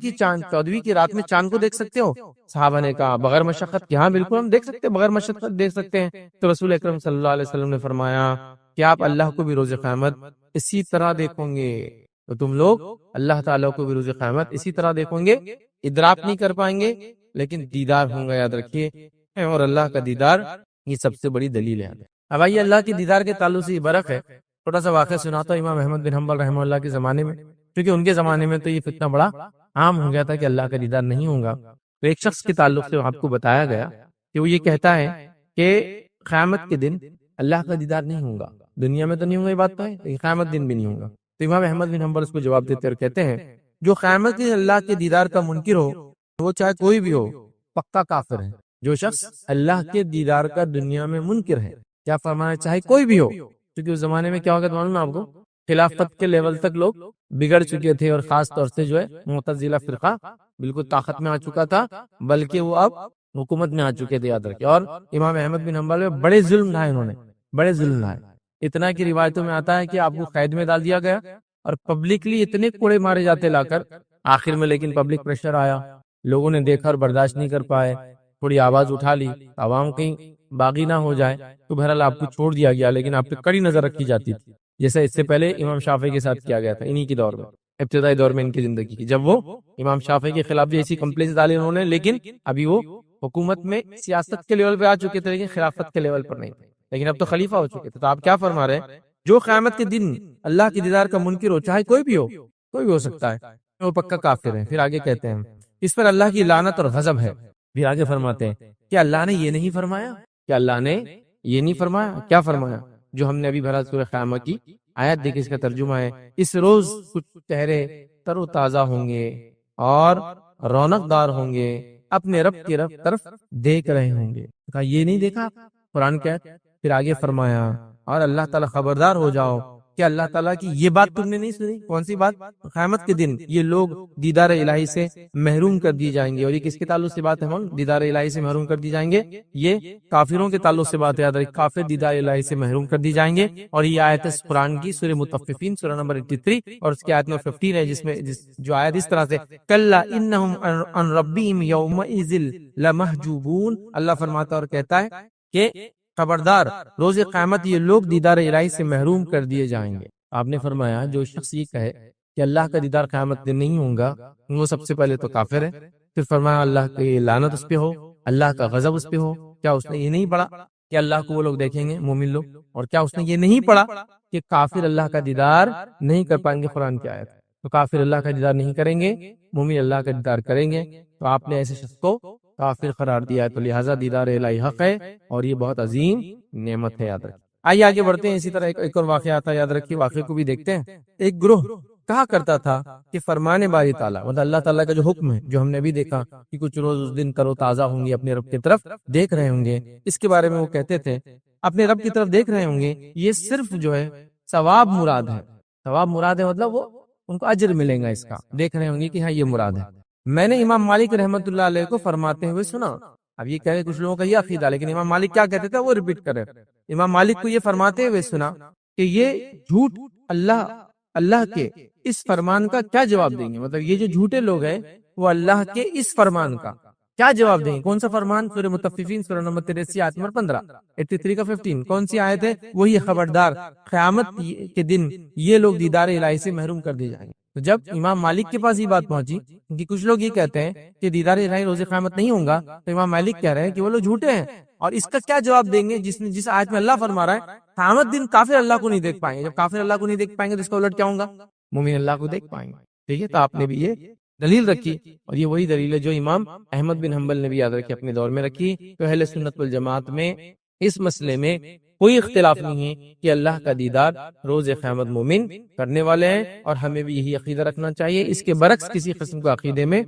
کی رات میں چاند کو دیکھ سکتے ہو؟ صحابہ نے کہا بغیر مشقت کہ ہاں بالکل ہم دیکھ سکتے ہیں، بغیر مشقت دیکھ سکتے ہیں۔ تو رسول اکرم صلی اللہ علیہ وسلم نے فرمایا کہ آپ اللہ کو بھی روز قیامت اسی طرح دیکھو گے، تو تم لوگ اللہ تعالیٰ کو بھی روز قیامت اسی طرح دیکھو گے، ادراک نہیں کر پائیں گے لیکن دیدار ہوں گا، یاد رکھیے۔ اور اللہ کا دیدار یہ سب سے بڑی دلیل ہے۔ اب آئیے اللہ کے دیدار کے تعلق سے یہ برق ہے، چھوٹا سا واقعہ سناتا ہوں امام احمد بن حنبل رحمہ اللہ کے زمانے میں، کیونکہ ان کے زمانے میں تو یہ فتنہ بڑا عام ہو گیا تھا کہ اللہ کا دیدار نہیں ہوگا۔ تو ایک شخص کے تعلق سے آپ کو بتایا گیا کہ وہ یہ کہتا ہے کہ قیامت کے دن اللہ کا دیدار نہیں ہوگا، دنیا میں تو نہیں ہوگا یہ بات تو ہے، لیکن قیامت دن بھی نہیں ہوگا۔ تو امام احمد بن حنبل اس کو جواب دیتے اور کہتے ہیں جو قیامت کے اللہ کے دیدار کا منکر ہو، وہ چاہے کوئی بھی ہو، پکا کافر ہے۔ جو شخص اللہ کے دیدار کا دنیا میں منکر ہے، کیا فرمانا، چاہے کوئی بھی ہو، کیونکہ اس زمانے میں کیا ہوگا معلوم ہے آپ کو، خلافت کے لیول تک لوگ بگڑ چکے تھے، اور خاص طور سے جو ہے معتزلہ فرقہ بالکل طاقت میں آ چکا تھا، بلکہ وہ اب حکومت میں آ چکے تھے، یاد رکھیں۔ اور امام احمد بن حنبل میں بڑے ظلم ڈھائے انہوں نے، بڑے ظلم ڈھائے، اتنا کہ روایتوں میں آتا ہے کہ آپ کو قید میں ڈال دیا گیا اور پبلکلی اتنے کوڑے مارے جاتے لا کر، آخر میں لیکن پبلک پریشر آیا، لوگوں نے دیکھا اور برداشت نہیں کر پائے، تھوڑی آواز اٹھا لی، عوام کہیں باغی نہ ہو جائے، تو بہرحال آپ کو چھوڑ دیا گیا، لیکن آپ پہ کڑی نظر رکھی جاتی تھی، جیسا اس سے پہلے امام شافعی کے ساتھ کیا گیا تھا، انہی کے دور میں، ابتدائی دور میں ان کی زندگی کی، جب وہ امام شافعی کے خلاف بھی ایسی کمپلینس ڈالی انہوں نے، لیکن ابھی وہ حکومت میں سیاست کے لیول پہ آ چکے تھے، لیکن خلافت کے لیول پر نہیں تھے، لیکن اب تو خلیفہ ہو چکے تھے۔ تو آپ کیا فرما رہے ہیں، جو قیامت کے دن اللہ کے دیدار کا منکر ہو، چاہے کوئی بھی ہو سکتا ہے، وہ پکا کافر ہے۔ پھر آگے کہتے ہیں اس پر اللہ کی لعنت اور غضب ہے۔ پھر آگے فرماتے ہیں کہ اللہ نے یہ نہیں فرمایا، کیا اللہ نے یہ نہیں فرمایا، کیا فرمایا، جو ہم نے ابھی بھرا سورہ قیامت کی آیت دیکھی، اس کا ترجمہ ہے اس روز کچھ چہرے تر و تازہ ہوں گے اور رونق دار ہوں گے، اپنے رب کی طرف دیکھ رہے ہوں گے۔ کہا یہ نہیں دیکھا قرآن کیا؟ پھر آگے فرمایا اور اللہ تعالیٰ خبردار ہو جاؤ کہ اللہ تعالیٰ کی یہ بات تم نے نہیں سنی۔ کون سی بات؟ قیامت کے دن یہ لوگ دیدار الہی سے محروم کر دی جائیں گے، اور یہ کس کے تعلق سے بات ہے؟ دیدار الہی سے محروم کر دی جائیں گے، یہ کافروں کے تعلق سے بات ہے، یاد رکھیں، کافر دیدار الہی سے محروم کر دی جائیں گے۔ اور یہ آیت ہے قرآن کی سورہ مطففین، سورہ نمبر 83 اور اس کی آیت نمبر 15 ہے، جس میں جو آیت اس طرح سے کلا انہم عن ربہم یومئذ لمحجوبون، اللہ فرماتا اور کہتا ہے کہ خبردار روز قیامت یہ لوگ دیدار الہی سے محروم کر دیے جائیں گے۔ آپ نے فرمایا جو شخص یہ کہے کہ اللہ کا دیدار قیامت دن نہیں ہوگا، وہ سب سے پہلے تو کافر ہے۔ پھر فرمایا اللہ کی لعنت اس پہ ہو، اللہ کا غضب اس پہ ہو۔ کیا اس نے یہ نہیں پڑھا کہ اللہ کو وہ لوگ دیکھیں گے، مومن لوگ؟ اور کیا اس نے یہ نہیں پڑھا کہ کافر اللہ کا دیدار نہیں کر پائیں گے؟ قرآن کی آیت، تو کافر اللہ کا دیدار نہیں کریں گے، مومن اللہ کا دیدار کریں گے۔ تو آپ نے ایسے شخص کو کافر قرار دیا ہے، تو لہٰذا دیدار الہی حق ہے اور یہ بہت عظیم نعمت ہے، یاد رکھیں۔ آئیے آگے بڑھتے ہیں، اسی طرح ایک اور واقعہ آتا ہے، یاد رکھیے، واقعے کو بھی دیکھتے ہیں۔ ایک گروہ کہا کرتا تھا کہ فرمان باری تعالیٰ، مطلب اللہ تعالیٰ کا جو حکم ہے، جو ہم نے بھی دیکھا کہ کچھ روز اس دن تر و تازہ ہوں گے، اپنے رب کی طرف دیکھ رہے ہوں گے، اس کے بارے میں وہ کہتے تھے اپنے رب کی طرف دیکھ رہے ہوں گے، یہ صرف جو ہے ثواب مراد ہے، ثواب مراد ہے، مطلب وہ ان کو اجر ملے گا اس کا، دیکھ رہے ہوں گے کہ ہاں یہ مراد ہے۔ میں نے امام مالک رحمۃ اللہ علیہ کو فرماتے ہوئے سنا۔ اب یہ کہے کچھ لوگوں کا یہ عقیدہ، لیکن امام مالک کیا کہتے تھے وہ ریپیٹ کرے۔ امام مالک کو یہ فرماتے ہوئے سنا کہ یہ جھوٹ اللہ کے اس فرمان کا کیا جواب دیں گے، مطلب یہ جو جھوٹے لوگ ہیں وہ اللہ کے اس فرمان کا کیا جواب دیں گے؟ کون سا فرمان؟ سورہ مطففین، سورہ نمبر 83 آیت نمبر 15، 83 کا 15 کون سی آیت ہے؟ وہی خبردار قیامت کے دن یہ لوگ دیدار الہی سے محروم کر دیے جائیں گے۔ تو جب امام مالک کے پاس یہ بات پہنچی کہ کچھ لوگ یہ کہتے ہیں کہ دیدار الہی روز قیامت نہیں ہوگا، تو امام مالک کہہ رہے ہیں کہ وہ لوگ جھوٹے ہیں، اور اس کا کیا جواب دیں گے جس آیت میں اللہ فرما رہا ہے قیامت دن کافر اللہ کو نہیں دیکھ پائیں گے۔ جب کافر اللہ کو نہیں دیکھ پائیں گے تو اس کا الٹ کیا ہوگا؟ مومن اللہ کو دیکھ پائیں گے۔ ٹھیک ہے، تو آپ نے بھی یہ دلیل رکھی، اور یہ وہی دلیل ہے جو امام احمد بن حنبل نے بھی یاد رکھی، اپنے دور میں رکھی۔ تو اہل سنت والجماعت میں اس مسئلے میں کوئی اختلاف نہیں ہے کہ اللہ کا دیدار روز قیامت مومن کرنے والے ہیں، اور ہمیں بھی یہی عقیدہ رکھنا چاہیے۔ اس کے برعکس کسی قسم کا عقیدے میں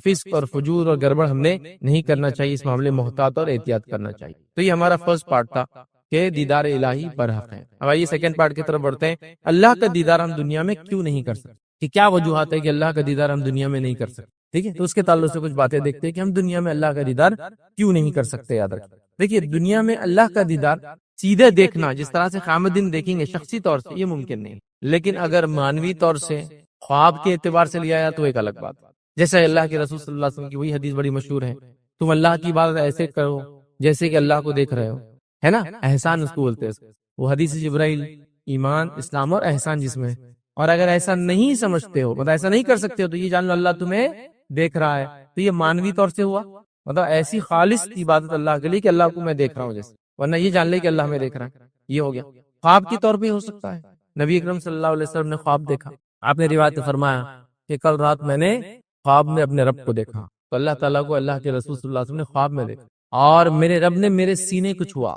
فسق اور فجور اور گڑبڑ ہم نے نہیں کرنا چاہیے، اس معاملے میں محتاط اور احتیاط کرنا چاہیے۔ تو یہ ہمارا فرسٹ پارٹ تھا کہ دیدار الہی برحق ہے۔ اب آئیے سیکنڈ پارٹ کی طرف بڑھتے ہیں۔ اللہ کا دیدار ہم دنیا میں کیوں نہیں کر سکتے، کہ کیا وجوہات ہے کہ اللہ کا دیدار ہم دنیا میں نہیں کر سکتے؟ ٹھیک ہے، تو اس کے تعلق سے کچھ باتیں دیکھتے ہیں کہ ہم دنیا میں اللہ کا دیدار کیوں نہیں کر سکتے۔ یاد رکھیں، دیکھیے دنیا میں اللہ کا دیدار سیدھے دیکھنا، جس طرح سے قیامت دن دیکھیں گے شخصی طور سے، یہ ممکن نہیں، لیکن اگر مانوی طور سے خواب کے اعتبار سے لیا جائے تو ایک الگ بات۔ جیسے اللہ کے رسول صلی اللہ علیہ وسلم کی وہی حدیث بڑی مشہور ہے، تم اللہ کی عبادت ایسے کرو جیسے کہ اللہ کو دیکھ رہے ہو، ہے نا، احسان اس کو بولتے ہیں۔ وہ حدیث جبرائیل ایمان، اسلام اور احسان جس میں، اور اگر ایسا نہیں سمجھتے ہو، مطلب ایسا نہیں کر سکتے ہو، تو یہ جان لو اللہ تمہیں دیکھ رہا ہے، تو یہ مانوی طور سے ہوا، مطلب ایسی خالص عبادت اللہ کے لیے کہ اللہ کو میں دیکھ رہا ہوں جیسے، ورنہ یہ جان لے کہ اللہ میں دیکھ رہا ہے، یہ ہو گیا۔ خواب کی طور پہ ہو سکتا ہے، نبی اکرم صلی اللہ علیہ وسلم نے خواب دیکھا، آپ نے روایت میں فرمایا کہ کل رات میں نے خواب میں اپنے رب کو دیکھا، تو اللہ تعالیٰ کو اللہ کے رسول صلی اللہ علیہ وسلم نے خواب میں دیکھا، اور میرے رب نے میرے سینے کو چھوا،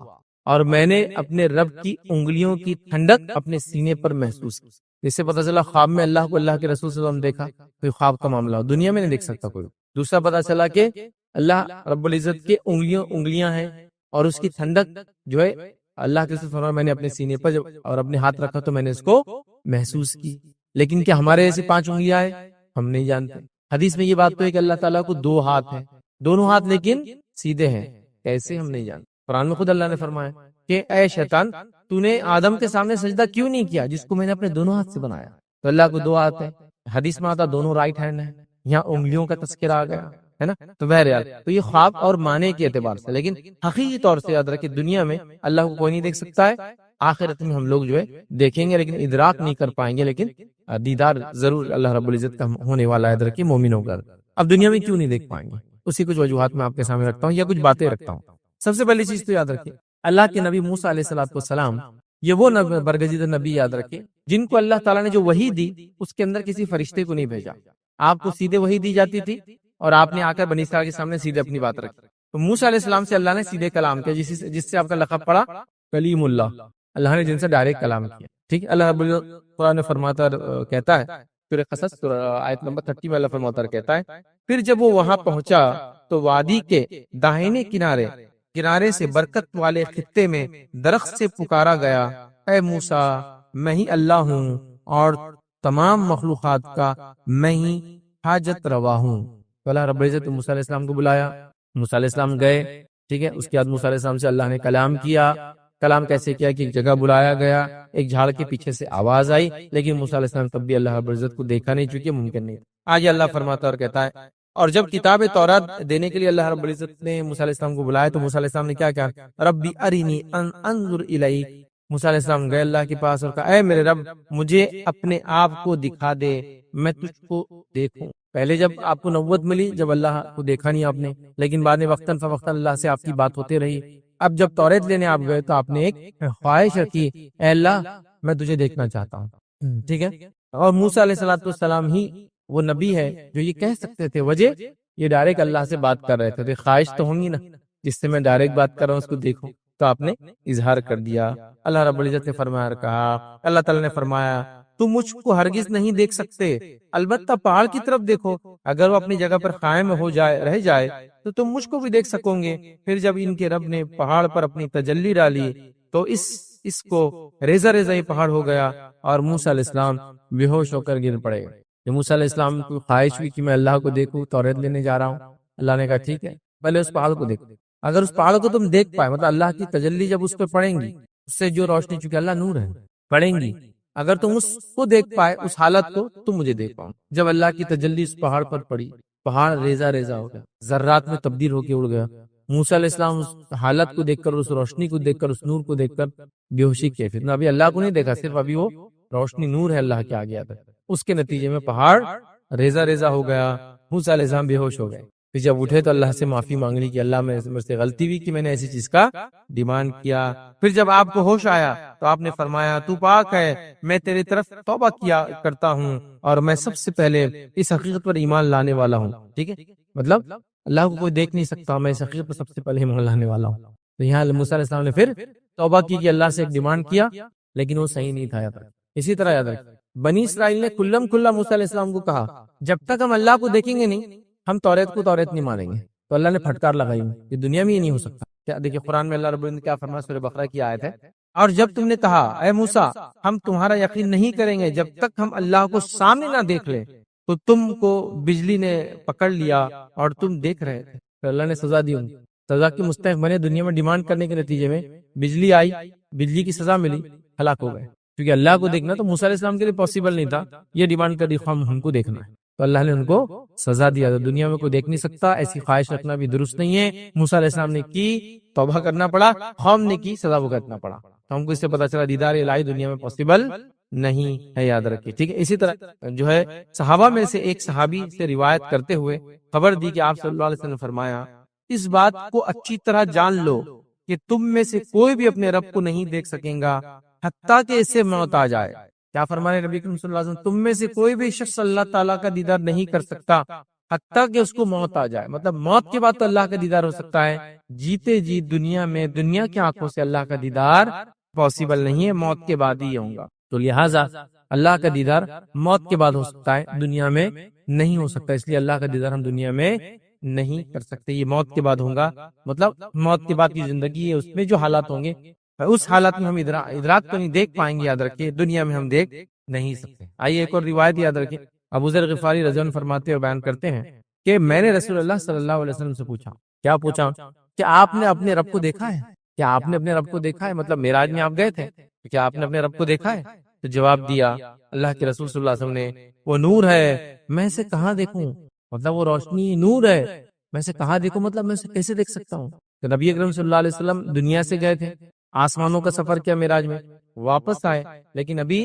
اور میں نے اپنے رب کی انگلیوں کی ٹھنڈک اپنے سینے پر محسوس کی۔ اس سے پتہ چلا خواب میں اللہ کو اللہ کے رسول صلی اللہ علیہ وسلم دیکھا، کوئی خواب کا معاملہ ہو، دنیا میں نہیں دیکھ سکتا کوئی۔ دوسرا پتہ چلا کہ اللہ رب العزت کے انگلیاں ہیں، اور اس کی ٹھنڈک جو ہے اللہ کے رسول صلی اللہ علیہ وسلم، میں نے اپنے سینے پر اور اپنے ہاتھ رکھا تو میں نے اس کو محسوس کی۔ لیکن کیا ہمارے ایسی 5 انگلیاں ہیں؟ ہم نہیں جانتے۔ حدیث میں یہ بات تو ہے کہ اللہ تعالیٰ کو 2 ہاتھ ہیں، دونوں ہاتھ لیکن سیدھے ہیں، کیسے ہم نہیں جانتے۔ قرآن میں خود اللہ نے فرمایا کہ اے شیطان، تو نے آدم کے سامنے سجدہ کیوں نہیں کیا جس کو میں نے اپنے دونوں ہاتھ سے بنایا؟ تو اللہ کو 2 ہاتھ ہیں، حدیث میں آتا دونوں رائٹ ہینڈ ہیں، یہاں انگلیوں کا تذکرہ آ گیا ہے نا۔ تو بہرحال تو یہ خواب اور معنی کے اعتبار سے، لیکن حقیقی طور سے یاد رکھیں دنیا میں اللہ کو کوئی نہیں دیکھ سکتا ہے، آخرت میں ہم لوگ جو ہے دیکھیں گے، لیکن ادراک نہیں کر پائیں گے، لیکن دیدار ضرور اللہ رب العزت کا ہونے والا ہے، یاد رکھیں مومنوں کا۔ اب دنیا میں کیوں نہیں دیکھ پائیں گے، اسی کچھ وجوہات میں آپ کے سامنے رکھتا ہوں یا کچھ باتیں رکھتا ہوں۔ سب سے پہلی چیز تو یاد رکھیں اللہ کے نبی موسیٰ علیہ السلام، یہ وہ برگزیدہ نبی یاد رکھیں جن کو اللہ تعالیٰ نے جو وحی دی اس کے اندر کسی فرشتے کو نہیں بھیجا، آپ کو سیدھے وحی دی جاتی تھی اور آپ نے آ کر بنی اسرائیل کے سامنے سیدھے اپنی بات رکھی۔ تو موسیٰ علیہ السلام سے اللہ نے سیدھے کلام کیا، جس سے آپ کا لقب پڑا کلیم اللہ، اللہ نے جن سے ڈائریکٹ کلام کیا، ٹھیک ہے۔ اللہ رب قرآن فرماتا کہتا ہے، سورہ قصص آیت نمبر 30 میں اللہ فرماتا کہتا ہے، پھر جب وہ وہاں پہنچا تو وادی کے داہنے کنارے سے برکت والے خطے میں درخت سے پکارا گیا، اے موسیٰ، میں ہی اللہ ہوں اور تمام مخلوقات کا میں ہی حاجت روا ہوں۔ تو اللہ رب العزت موسیٰ علیہ السلام کو بلایا، موسیٰ علیہ السلام گئے، ٹھیک ہے۔ اس کے بعد موسیٰ علیہ السلام سے اللہ نے کلام کیا۔ کلام کیسے کیا کہ ایک جگہ بلایا گیا، ایک جھاڑ کے پیچھے سے آواز آئی، لیکن موسیٰ علیہ السلام تب بھی اللہ رب العزت کو دیکھا نہیں، چونکہ ممکن نہیں۔ آج اللہ فرماتا اور کہتا ہے، اور جب کتاب تورات دینے کے لیے اللہ رب العزت نے موسیٰ علیہ السلام کو بلایا تو موسیٰ علیہ السلام نے کیا کہا؟ ربی ارینی انظر الیک۔ موسیٰ علیہ السلام گئے اللہ کے پاس اور کہا، اے میرے رب، مجھے اپنے آپ کو دکھا دے، میں تجھ کو دیکھوں۔ پہلے جب آپ کو نبوت ملی، جب اللہ کو دیکھا نہیں آپ نے، لیکن بعد میں وقتاً فوقتاً اللہ سے آپ کی بات ہوتے رہی۔ اب جب توریت لینے آپ گئے تو آپ نے ایک خواہش رکھی، اے اللہ، میں تجھے دیکھنا چاہتا ہوں، ٹھیک ہے۔ اور موسیٰ علیہ السلام ہی وہ نبی ہے جو یہ کہہ سکتے تھے، وجہ یہ ڈائریکٹ اللہ سے بات کر رہے تھے، خواہش تو ہوں گی نا، جس سے میں ڈائریکٹ بات کر رہا ہوں اس کو دیکھوں، تو آپ نے اظہار کر دیا۔ اللہ رب العزت نے فرمایا، کہا اللہ تعالیٰ نے فرمایا، تم مجھ کو ہرگز نہیں دیکھ سکتے، البتہ پہاڑ کی طرف دیکھو، اگر وہ اپنی جگہ پر قائم رہ جائے تو تم مجھ کو بھی دیکھ سکو گے۔ پھر جب ان کے رب نے پہاڑ پر اپنی تجلی ڈالی تو اس کو ریزہ ہی پہاڑ ہو گیا، اور موسیٰ علیہ السلام بے ہوش ہو کر گر پڑے۔ موسیٰ علیہ السلام کو خواہش ہوئی کہ میں اللہ کو دیکھوں، توریت لینے جا رہا ہوں۔ اللہ نے کہا ٹھیک ہے، پہلے اس پہاڑ کو دیکھو، اگر اس پہاڑ کو تم دیکھ پائے، مطلب اللہ کی تجلی جب اس پہ پڑیں گی، اس سے جو روشنی، چونکہ اللہ نور ہے، پڑیں گی، اگر تم اس کو دیکھ پائے، اس حالت کو، تم مجھے دیکھ پاؤ۔ جب اللہ کی تجلی اس پہاڑ پر پڑی، پہاڑ ریزہ ہو گیا، ذرات میں تبدیل ہو کے اڑ گیا۔ موسیٰ علیہ السلام اس حالت کو دیکھ کر، اس روشنی کو دیکھ کر، اس نور کو دیکھ کر بے ہوشی کے، پھر ابھی اللہ کو نہیں دیکھا، صرف ابھی وہ روشنی نور ہے اللہ کے آگے آتا ہے۔ اس کے نتیجے میں پہاڑ ریزہ ہو گیا، موسیٰ علیہ السلام بے ہوش ہو گئے۔ پھر جب اٹھے تو اللہ سے معافی مانگ لی کہ اللہ مجھ سے غلطی ہوئی کہ میں نے ایسی چیز کا ڈیمانڈ کیا۔ پھر جب آپ کو ہوش آیا تو آپ نے فرمایا، تو پاک ہے، میں تیری طرف توبہ کیا کرتا ہوں، اور میں سب سے پہلے اس حقیقت پر ایمان لانے والا ہوں، ٹھیک ہے، مطلب اللہ کو کوئی دیکھ نہیں سکتا، میں اس حقیقت پر سب سے پہلے ایمان لانے والا ہوں۔ تو یہاں موسیٰ علیہ السلام نے پھر توبہ کی کہ اللہ سے ایک ڈیمانڈ کیا، لیکن وہ صحیح نہیں تھا یاد رکھ۔ اسی طرح یاد رکھ، بنی اسرائیل نے کلم کھلا موسیٰ علیہ السلام کو کہا جب تک ہم اللہ کو دیکھیں گے نہیں ہم توریت کو توریت نہیں مانیں گے، تو اللہ نے پھٹکار لگائی یہ دنیا میں ہی نہیں ہو سکتا۔ کیا دیکھیں قرآن میں اللہ رب العزت کیا فرمایا، سورہ بقرہ کی آیت ہے، اور جب تم نے کہا اے موسیٰ ہم تمہارا یقین نہیں کریں گے جب تک ہم اللہ کو سامنے نہ دیکھ لیں، تو تم کو بجلی نے پکڑ لیا اور تم دیکھ رہے تھے، تو اللہ نے سزا دی، ان سزا کی مستحق بنے، دنیا میں ڈیمانڈ کرنے کے نتیجے میں بجلی آئی، بجلی کی سزا ملی، ہلاک ہو گئے، کیونکہ اللہ کو دیکھنا تو موسیٰ علیہ السلام کے لیے پاسبل نہیں تھا، یہ ڈیمانڈ کر دی ہم کو دیکھنا ہے، تو اللہ نے ان کو سزا دیا۔ تو دنیا میں کوئی دیکھ نہیں سکتا، ایسی خواہش رکھنا بھی درست نہیں ہے۔ موسیٰ علیہ السلام نے کی، توبہ کرنا پڑا، قوم نے کی، سزا بھگتنا پڑا، تو ہم کو اس سے پتا چلا دیدار الہی دنیا میں پاسبل نہیں ہے، یاد رکھیے، ٹھیک ہے۔ اسی طرح جو ہے صحابہ میں سے ایک صحابی سے روایت کرتے ہوئے خبر دی کہ آپ صلی اللہ علیہ وسلم نے فرمایا اس بات کو اچھی طرح جان لو کہ تم میں سے کوئی بھی اپنے رب کو نہیں دیکھ سکیں گا حتیٰ کہ اسے موت آ جائے۔ کیا فرمانے نبی کریم صلی اللہ علیہ وسلم، تم میں سے کوئی بھی شخص اللہ تعالیٰ کا دیدار نہیں کر سکتا حتیٰ کہ اس کو موت آ جائے، مطلب موت کے بعد تو اللہ کا دیدار ہو سکتا ہے، جیتے جی دنیا میں دنیا کی آنکھوں سے اللہ کا دیدار پاسبل نہیں ہے، موت کے بعد ہی ہوں گا۔ تو لہٰذا اللہ کا دیدار موت کے بعد ہو سکتا ہے، دنیا میں نہیں ہو سکتا، اس لیے اللہ کا دیدار ہم دنیا میں نہیں کر سکتے، یہ موت کے بعد ہوگا، مطلب موت کے بعد کی زندگی ہے، اس میں جو حالات ہوں گے اس حالات میں ہم ادراک تو نہیں دیکھ پائیں گے، یاد رکھیے دنیا میں ہم دیکھ نہیں سکتے۔ آئیے ایک اور روایت یاد رکھیے، ابو ذر غفاری رضی اللہ عنہ فرماتے اور بیان کرتے ہیں کہ میں نے رسول اللہ صلی اللہ علیہ وسلم سے پوچھا، کیا پوچھا؟ کہ آپ نے اپنے رب کو دیکھا ہے؟ کیا آپ نے اپنے رب کو دیکھا ہے؟ مطلب معراج میں آپ گئے تھے، کیا آپ نے اپنے رب کو دیکھا ہے؟ تو جواب دیا اللہ کے رسول صلی اللہ علیہ وسلم نے، وہ نور ہے، میں اسے کہاں دیکھوں، مطلب وہ روشنی نور ہے، میں اسے کہاں دیکھوں، مطلب میں اسے کیسے دیکھ سکتا ہوں؟ تو نبی اکرم صلی اللہ علیہ وسلم دنیا سے گئے تھے، آسمانوں کا سفر کیا معراج میں، واپس آئے، لیکن ابھی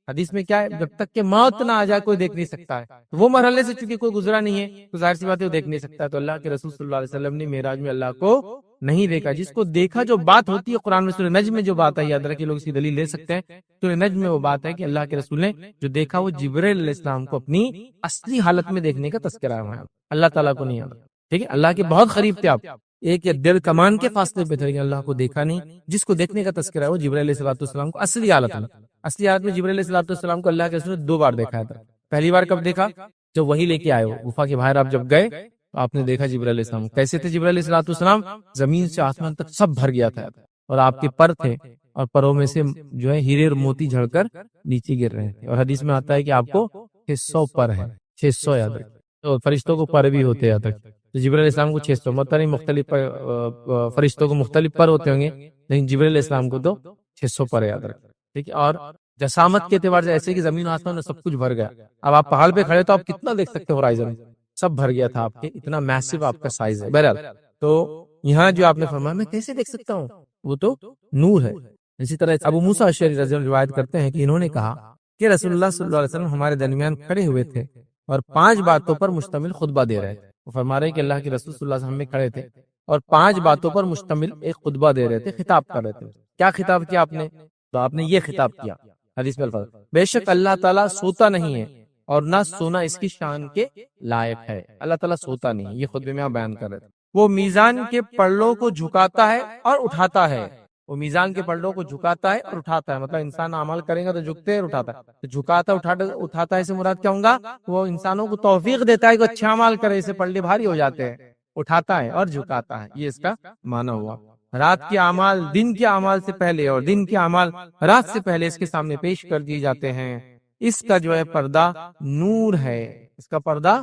حدیث میں کیا ہے، جب تک کہ موت نہ آ جائے کوئی دیکھ نہیں سکتا ہے، تو وہ مرحلے سے چونکہ کوئی گزرا نہیں ہے تو ظاہر سی بات ہے وہ دیکھ نہیں سکتا ہے۔ تو اللہ کے رسول صلی اللہ علیہ وسلم نے معراج میں اللہ کو نہیں دیکھا، جس کو دیکھا جو بات ہوتی ہے قرآن میں سورہ نجم میں جو بات ہے، یاد رکھیں لوگ اسی دلیل لے سکتے ہیں، سورہ نجم میں وہ بات ہے کہ اللہ کے رسول نے جو دیکھا وہ جبرائیل علیہ السلام کو اپنی اصلی حالت میں دیکھنے کا تذکرہ ہے، اللہ تعالیٰ کو نہیں یاد، ٹھیک ہے، اللہ کے بہت قریب تھے آپ، ایک یا ڈیڑھ کمان کے فاصلے پہ تھے، لیکن اللہ کو دیکھا نہیں، جس کو دیکھنے کا تذکرہ ہے وہ جبرائیل علیہ السلام کو اصلی حالت میں جبرائیل علیہ السلام کو اللہ کے رسول نے 2 بار دیکھا تھا۔ پہلی بار کب دیکھا؟ جب وہی لے کے آئے ہو غفا کے باہر، آپ جب گئے تو آپ نے دیکھا جبرائیل علیہ السلام، کیسے تھے جبرائیل علیہ السلام؟ زمین سے آسمان تک سب بھر گیا تھا، اور آپ کے پر تھے، اور پروں میں سے جو ہے ہیرے اور موتی جھڑ کر نیچے گر رہے تھے، اور حدیث میں آتا ہے کہ آپ کو 600 پر ہے، 600 یاد رکھیں، اور فرشتوں کو پر بھی ہوتے یاد رکھیں، تو جبرائیل علیہ السلام کو 600، مطلب نہیں مختلف فرشتوں کو مختلف پر ہوتے ہوں گے، لیکن جبرائیل علیہ السلام کو تو 600 پر یاد رکھیں، ٹھیک ہے۔ اور جسامت کے اعتبار سے ایسے کہ زمین و آسمان میں سب کچھ بھر گیا، اب آپ پہاڑ پہ کھڑے تو آپ کتنا دیکھ سکتے ہو، ہورائزن سب بھر گیا تھا آپ کے، اتنا میسو آپ کا سائز ہے۔ بہرحال تو یہاں جو آپ نے فرمایا میں کیسے دیکھ سکتا ہوں، وہ تو نور ہے۔ اسی طرح ابو موسیٰ اشعری رضی اللہ عنہ روایت کرتے ہیں کہ انہوں نے کہا کہ رسول اللہ صلی اللہ علیہ وسلم ہمارے درمیان کھڑے ہوئے تھے اور 5 باتوں پر مشتمل خطبہ دے رہے تھے، وہ فرما رہے ہیں کہ اللہ کے رسول صلی اللہ علیہ وسلم میں کھڑے تھے اور 5 باتوں پر مشتمل ایک خطبہ دے رہے تھے، خطاب کر رہے تھے۔ کیا خطاب کیا آپ نے؟ تو آپ نے یہ خطاب کیا، حدیث میں الفاظ، بے شک اللہ تعالیٰ سوتا نہیں ہے اور نہ سونا اس کی شان کے لائق ہے، اللہ تعالیٰ سوتا نہیں ہے، یہ خطبے میں آپ بیان کر رہے تھے۔ وہ میزان کے پلڑوں کو جھکاتا ہے اور اٹھاتا ہے، وہ میزان کے پلڑوں کو جھکاتا ہے اور اٹھاتا ہے، مطلب انسان عمل کرے گا تو جھکتے اور اٹھاتا ہے، تو جھکاتا اٹھاتا ہے سے مراد کیا ہوگا؟ وہ انسانوں کو توفیق دیتا ہے کہ اچھا عمل کرے، اسے پلڑے بھاری ہو جاتے ہیں، اٹھاتا ہے اور جھکاتا ہے، یہ اس کا معنی ہوا۔ رات کے اعمال دن کے اعمال سے پہلے اور دن کے اعمال رات سے پہلے اس کے سامنے پیش کر دیے جاتے ہیں، اس کا جو ہے پردہ نور ہے، اس کا پردہ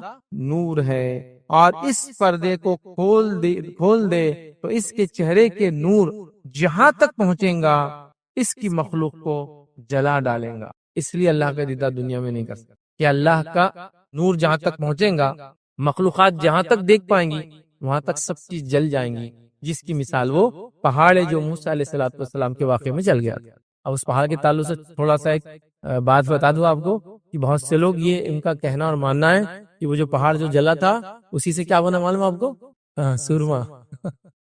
نور ہے، اور اس پردے کو کھول دے تو اس کے چہرے کے نور جہاں تک پہنچیں گا اس کی مخلوق کو جلا ڈالیں گا، اس لیے اللہ کا دیدار دنیا میں نہیں کر سکتا، کہ اللہ کا نور جہاں تک پہنچیں گا، مخلوقات جہاں تک دیکھ پائیں گی وہاں تک سب چیز جل جائیں گی، جس کی مثال وہ پہاڑ ہے جو موسیٰ علیہ السلام کے واقعے میں جل گیا تھا۔ اب اس پہاڑ کے تعلق سے تھوڑا سا ایک بات بتا دوں آپ کو کہ بہت سے لوگ یہ ان کا کہنا اور ماننا ہے کہ وہ جو پہاڑ جو جلا تھا اسی سے کیا بنا معلوم آپ کو؟ سورما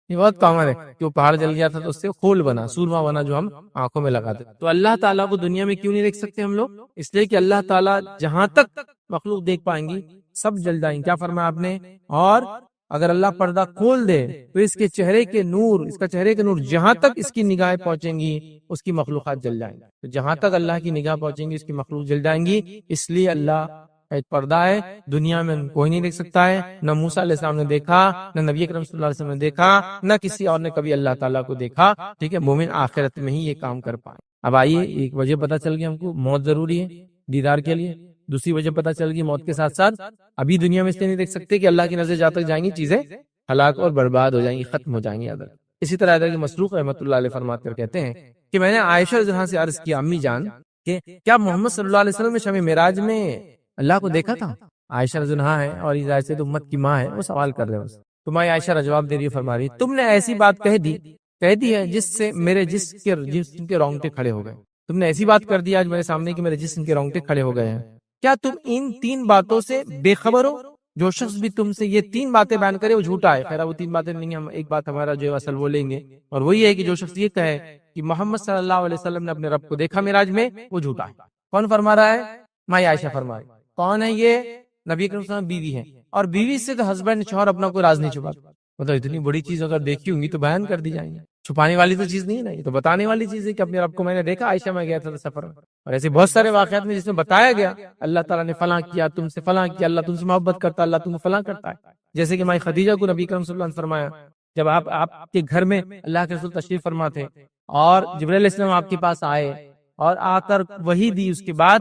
یہ بہت کامن ہے کہ وہ پہاڑ جل گیا تھا تو اس سے خول بنا، سورما بنا جو ہم آنکھوں میں لگاتے۔ تو اللہ تعالیٰ کو دنیا میں کیوں نہیں دیکھ سکتے ہم لوگ؟ اس لیے کہ اللہ تعالیٰ جہاں تک مخلوق دیکھ پائیں گی سب جل جائیں گی۔ کیا فرمایا آپ نے؟ اور اگر اللہ پردہ کھول دے تو اس کے چہرے کے نور، اس کا چہرے کے نور جہاں تک اس کی نگاہیں پہنچیں گی اس کی مخلوقات جل جائیں گی. تو جہاں تک اللہ کی نگاہ پہنچیں گی اس کی مخلوق جل جائیں گی. اس لیے اللہ ایک پردہ ہے، دنیا میں کوئی نہیں دیکھ سکتا ہے. نہ موسیٰ علیہ السلام نے دیکھا، نہ نبی اکرم صلی اللہ علیہ وسلم نے دیکھا، نہ کسی اور نے کبھی اللہ تعالیٰ کو دیکھا. ٹھیک ہے، مومن آخرت میں ہی یہ کام کر پائے. اب آئیے ایک وجہ پتہ چل گئی ہم کو، موت ضروری ہے دیدار کے لیے. دوسری وجہ پتہ چل گئی موت کے ساتھ ساتھ ابھی دنیا میں اس لیے نہیں دیکھ سکتے کہ اللہ کی نظر جہاں تک جائیں گی چیزیں ہلاک اور برباد ہو جائیں گی، ختم ہو جائیں گی. اسی طرح حضرت مسروق رحمۃ اللہ علیہ فرماتے اور کہتے ہیں کہ میں نے عائشہ رضی اللہ عنہا سے عرض کیا، امی جان کہ کیا محمد صلی اللہ علیہ وسلم نے شب معراج میں اللہ کو دیکھا تھا؟ عائشہ رضی اللہ عنہا ہے اور یہ ظاہر سے تو امت کی ماں ہے، وہ سوال کر رہے ہیں. تو ماں عائشہ جواب دے رہی ہے، فرما رہی تم نے ایسی بات کہہ دی ہے جس سے میرے جسم کے رونگٹے کھڑے ہو گئے. تم نے ایسی بات کر دی آج میرے سامنے کہ میرے جسم کے رونگٹے کھڑے ہو گئے ہیں. کیا تم ان 3 باتوں سے بے خبر ہو؟ جو شخص بھی تم سے یہ 3 باتیں بیان کرے وہ جھوٹا ہے. خیر وہ 3 باتیں نہیں، ہم ایک بات ہمارا جو ہے اصل وہ لیں گے، اور وہ یہ ہے کہ جو شخص یہ کہے کہ محمد صلی اللہ علیہ وسلم نے اپنے رب کو دیکھا معراج میں، وہ جھوٹا ہے. کون فرما رہا ہے؟ ماں عائشہ فرما رہی. کون ہے یہ؟ نبی اکرم صلی اللہ علیہ وسلم بیوی ہے، اور بیوی سے تو ہسبینڈ شوہر اپنا کوئی راز نہیں چھپاتا. مطلب اتنی بڑی چیز اگر دیکھی ہوں گی تو بیان کر دی جائیں گی. چھپانے والی تو چیز نہیں ہے نا، یہ تو بتانے والی چیز ہے کہ اپنے رب کو میں نے دیکھا. عائشہ میں گیا تھا سفر میں، اور ایسے بہت سارے واقعات میں جس میں بتایا گیا اللہ تعالیٰ نے فلاں کیا، تم سے فلاں کیا، اللہ تم سے محبت کرتا، اللہ تم کو فلاں کرتا ہے. جیسے کہ مائی خدیجہ کو نبی کرم صلی اللہ علیہ وسلم فرمایا جب آپ کے گھر میں اللہ کے رسول تشریف فرما تھے اور جبرائیل علیہ السلام آپ کے پاس آئے اور آ کر وحی دی. اس کے بعد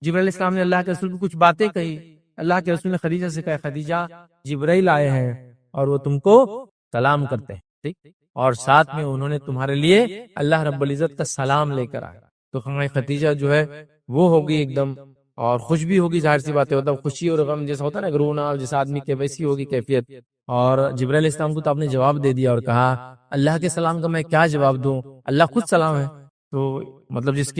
جبرائیل علیہ السلام نے اللہ کے رسول کو کچھ باتیں کہی. اللہ کے رسول نے خدیجہ سے کہا، خدیجہ جبرائیل آئے ہیں اور وہ تم کو سلام کرتے ہیں، ٹھیک، اور ساتھ میں انہوں نے تمہارے لیے اللہ رب العزت کا سلام لے کر آئے. تو خدیجہ جو ہے وہ ہوگی ایک دم، اور خوش بھی ہوگی، ظاہر سی بات ہے، مطلب خوشی اور غم جیسا ہوتا ہے نا، رونا جس آدمی کے ویسی ہوگی کیفیت. اور جبرائیل علیہ السلام کو تو آپ نے جواب دے دیا اور کہا اللہ کے سلام کا میں کیا جواب دوں، اللہ خود سلام ہے. تو مطلب جس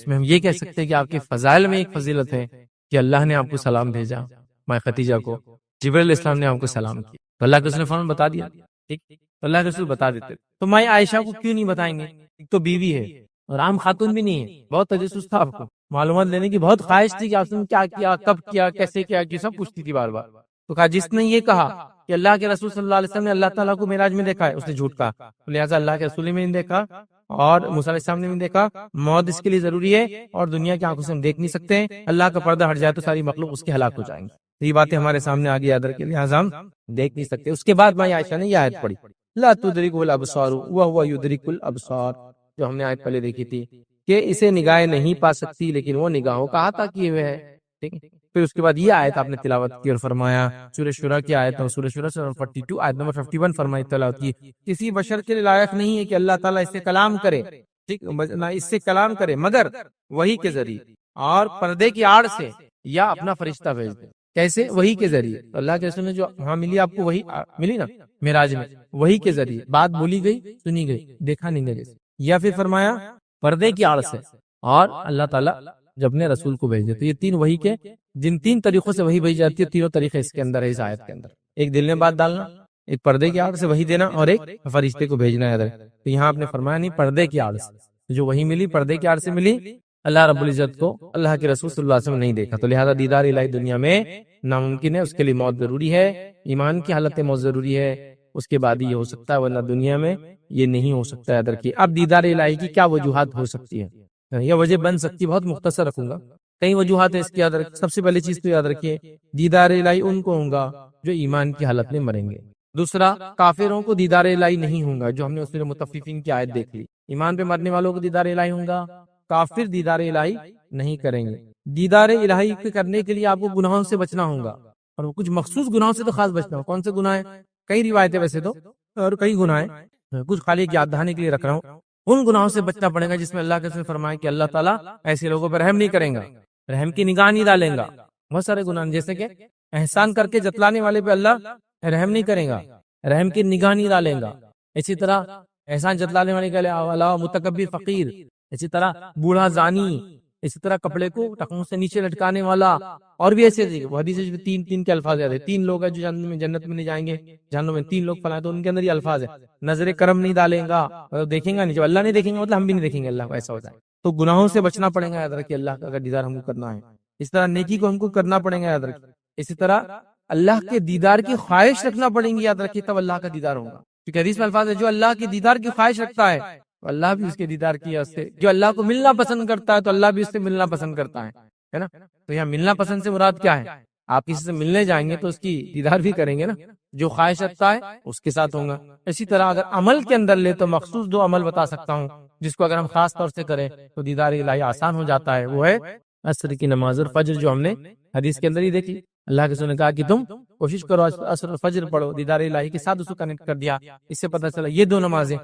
میں ہم یہ کہہ سکتے ہیں کہ آپ کے فضائل میں ایک فضیلت ہے کہ اللہ نے آپ کو سلام بھیجا. ماں خدیجہ کو جبرائیل علیہ السلام نے آپ کو سلام کیا، تو اللہ کے رسول نے فوراً بتا دیا. ٹھیک، تو اللہ کے رسول بتا دیتے. تو ماں عائشہ کو کیوں نہیں بتائیں گے؟ ایک تو بیوی ہے اور عام خاتون بھی نہیں ہے. بہت تجسس تھا، آپ کو معلومات لینے کی بہت خواہش تھی کہ آپ نے کیا کیا، کب کیا، کیسے کیا، سب پوچھتی تھی بار بار. تو کہا جس نے یہ کہا کہ اللہ کے رسول صلی اللہ علیہ وسلم نے اللہ تعالیٰ کو معراج میں دیکھا ہے، اس نے جھوٹ کہا. لہٰذا اللہ کے رسول میں نہیں دیکھا اور موسیٰ علیہ السلام نے نہیں دیکھا. موت اس کے لیے ضروری ہے اور دنیا کی آنکھوں سے ہم دیکھ نہیں سکتے. اللہ کا پردہ ہٹ جائے تو ساری مخلوق اس کے ہلاک ہو جائیں گے. یہ باتیں ہمارے سامنے آ گئی ادر کے لحاظ ہم دیکھ نہیں سکتے. اس کے بعد ماں عائشہ نے یہ آیت پڑھی، لا تدرک الابصار وهو يدرك الابصار، جو ہم نے آیت پہلے دیکھی تھی کہ اسے نگاہیں نہیں پا سکتی لیکن وہ نگاہوں کا احاطہ کیے ہوئے ہے. ٹھیک، پھر اس کے بعد یہ آیت آپ نے تلاوت کی اور فرمایا، سورہ شورى کی آیت، اور سورہ شورى 42 آیت نمبر 51 فرمائی تلاوت کی، کسی بشر کے لائق نہیں ہے کہ اللہ تعالیٰ اس سے کلام کرے. ٹھیک، نہ اس سے کلام کرے مگر وحی کے ذریعے اور پردے کی آڑ سے یا اپنا فرشتہ بھیج دے. کیسے؟ وحی کے ذریعے. اللہ کے رسول نے جو وہاں ملی آپ کو وحی ملی نا معراج میں، وحی کے ذریعے بات بولی گئی، سنی گئی، دیکھا نہیں گیا. یا پھر فرمایا پردے کی آڑ سے، اور اللہ تعالیٰ جب اپنے رسول کو بھیج دے. تو یہ 3 وحی کے جن 3 طریقوں سے وحی بھیج جاتی ہے، تینوں طریقے اس کے اندر ہے، اس آیت کے اندر. ایک دل میں بات ڈالنا، ایک پردے کی آڑ سے وحی دینا، اور ایک فرشتے کو بھیجنا ہے. تو یہاں آپ نے فرمایا نہیں، پردے کی آڑ سے جو وحی ملی، پردے کی آڑ سے ملی. اللہ رب العزت کو اللہ کے رسول صلی اللہ علیہ وسلم نہیں دیکھا، تو لہذا دیدار الہی دنیا میں ناممکن ہے. اس کے لیے موت ضروری ہے، ایمان کی حالت موت ضروری ہے، اس کے بعد ہی یہ ہو سکتا ہے، ورنہ دنیا میں یہ نہیں ہو سکتا ہے. ادر کی اب دیدار الہی کی کیا وجوہات ہو سکتی ہے، یہ وجہ بن سکتی، بہت مختصر رکھوں گا. کئی وجوہات ہیں اس کی. یاد رکھ، سب سے پہلی چیز تو یاد رکھیے دیدار الہی ان کو ہوگا جو ایمان کی حالت میں مریں گے. دوسرا، کافروں کو دیدار الہی نہیں ہوگا، جو ہم نے سورہ مطففین کی آیت دیکھ لی. ایمان پہ مرنے والوں کو دیدار الہی ہوگا، کافر دیدار الہی نہیں کریں گے. دیدار الہی کرنے کے لیے آپ کو گناہوں سے بچنا ہوگا، اور وہ کچھ مخصوص گناہوں سے تو خاص بچنا ہوگا. کون سے گناہ ہیں؟ کئی روایتیں ویسے تو، اور کئی گناہ ہیں، کچھ خالی یاد دہانے کے لیے رکھ رہا ہوں. ان گناہوں سے بچنا پڑے گا جس میں اللہ کے رسول نے فرمایا کہ اللہ تعالیٰ ایسے لوگوں پر رحم نہیں کریں گا، رحم کی نگاہ نہیں ڈالیں گا. بہت سارے گناہ جیسے کہ احسان کر کے جتلانے والے پہ اللہ رحم نہیں کرے گا، رحم کی نگاہ نہیں ڈالیں گا. اسی طرح احسان جتلانے والے کے علاوہ متکبر فقیر، اسی طرح بوڑھا زانی، اسی طرح کپڑے کو ٹخنوں سے نیچے لٹکانے والا، اور بھی ایسے حدیث میں 3 کے الفاظ ہیں. 3 لوگ ہیں جو جنت میں نہیں جائیں گے، جہنم میں 3 لوگ فلاں، تو ان کے اندر یہ الفاظ ہے. نظر کرم نہیں ڈالیں گا، مطلب دیکھیں گا نہیں، جب اللہ نہیں دیکھیں گے مطلب ہم بھی نہیں دیکھیں گے اللہ کو، ایسا ہوتا ہے. تو گناہوں سے بچنا پڑے گا، یاد رکھیے، اللہ کا اگر دیدار ہم کو کرنا ہے. اس طرح نیکی کو ہم کو کرنا پڑے گا، یاد رکھیے. اسی طرح اللہ کے دیدار کی خواہش رکھنا پڑیں گی، یاد رکھیے، تب اللہ کا دیدار ہوگا. کیونکہ حدیث میں الفاظ ہے جو اللہ کے دیدار کی خواہش رکھتا ہے تو اللہ بھی اس کے دیدار کی ہے اس سے. جو اللہ کو ملنا پسند کرتا ہے تو اللہ بھی اس سے ملنا پسند کرتا ہے نا. تو یہاں ملنا پسند سے مراد کیا ہے؟ آپ کسی سے ملنے جائیں گے تو اس کی دیدار بھی کریں گے نا. جو خواہش رکھتا ہے اس کے ساتھ ہوگا. اسی طرح اگر عمل کے اندر لے تو مخصوص 2 عمل بتا سکتا ہوں جس کو اگر ہم خاص طور سے کریں تو دیدار الہی آسان ہو جاتا ہے. وہ ہے عصر کی نماز اور فجر، جو ہم نے حدیث کے اندر ہی دیکھی. اللہ کے رسول نے کہا کہ تم کوشش کرو عصر اور فجر پڑھو، دیدار الہی کے ساتھ اس کو کنیکٹ کر دیا. اس سے پتہ چلا یہ 2 نمازیں،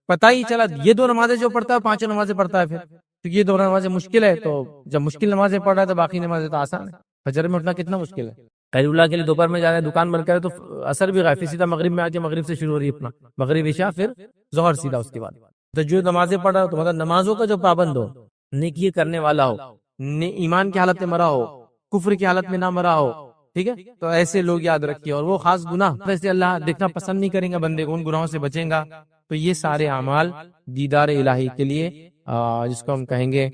پتہ ہی چلا یہ 2 نمازیں جو پڑھتا ہے 5 نمازیں پڑھتا ہے. پھر تو یہ 2 نمازیں مشکل ہے، تو جب مشکل نمازیں پڑھ رہا ہے تو باقی نمازیں تو آسان ہے. فجر میں اٹھنا کتنا مشکل ہے. خیر اللہ کے لیے دوپہر میں جا رہے ہیں، دکان بند کرے تو اثر بھی غائب، سیدھا مغرب میں آ کے مغرب سے شروع ہو رہی ہے اپنا مغرب عشاء، پھر ظہر سیدھا اس کے بعد. تو جو نمازیں پڑھ رہا ہو تو مطلب نمازوں کا جو پابند ہو، نیکی کرنے والا ہو، ایمان کی حالت میں مرا ہو، کفر کی حالت میں نہ مرا ہو، ٹھیک ہے، تو ایسے لوگ یاد رکھیے. اور وہ خاص گناہ ویسے اللہ دیکھنا پسند نہیں کریں گا بندے کو، ان گناہوں سے بچیں گا. تو یہ سارے اعمال دیدار الہی کے لیے جس کو ہم کہیں گے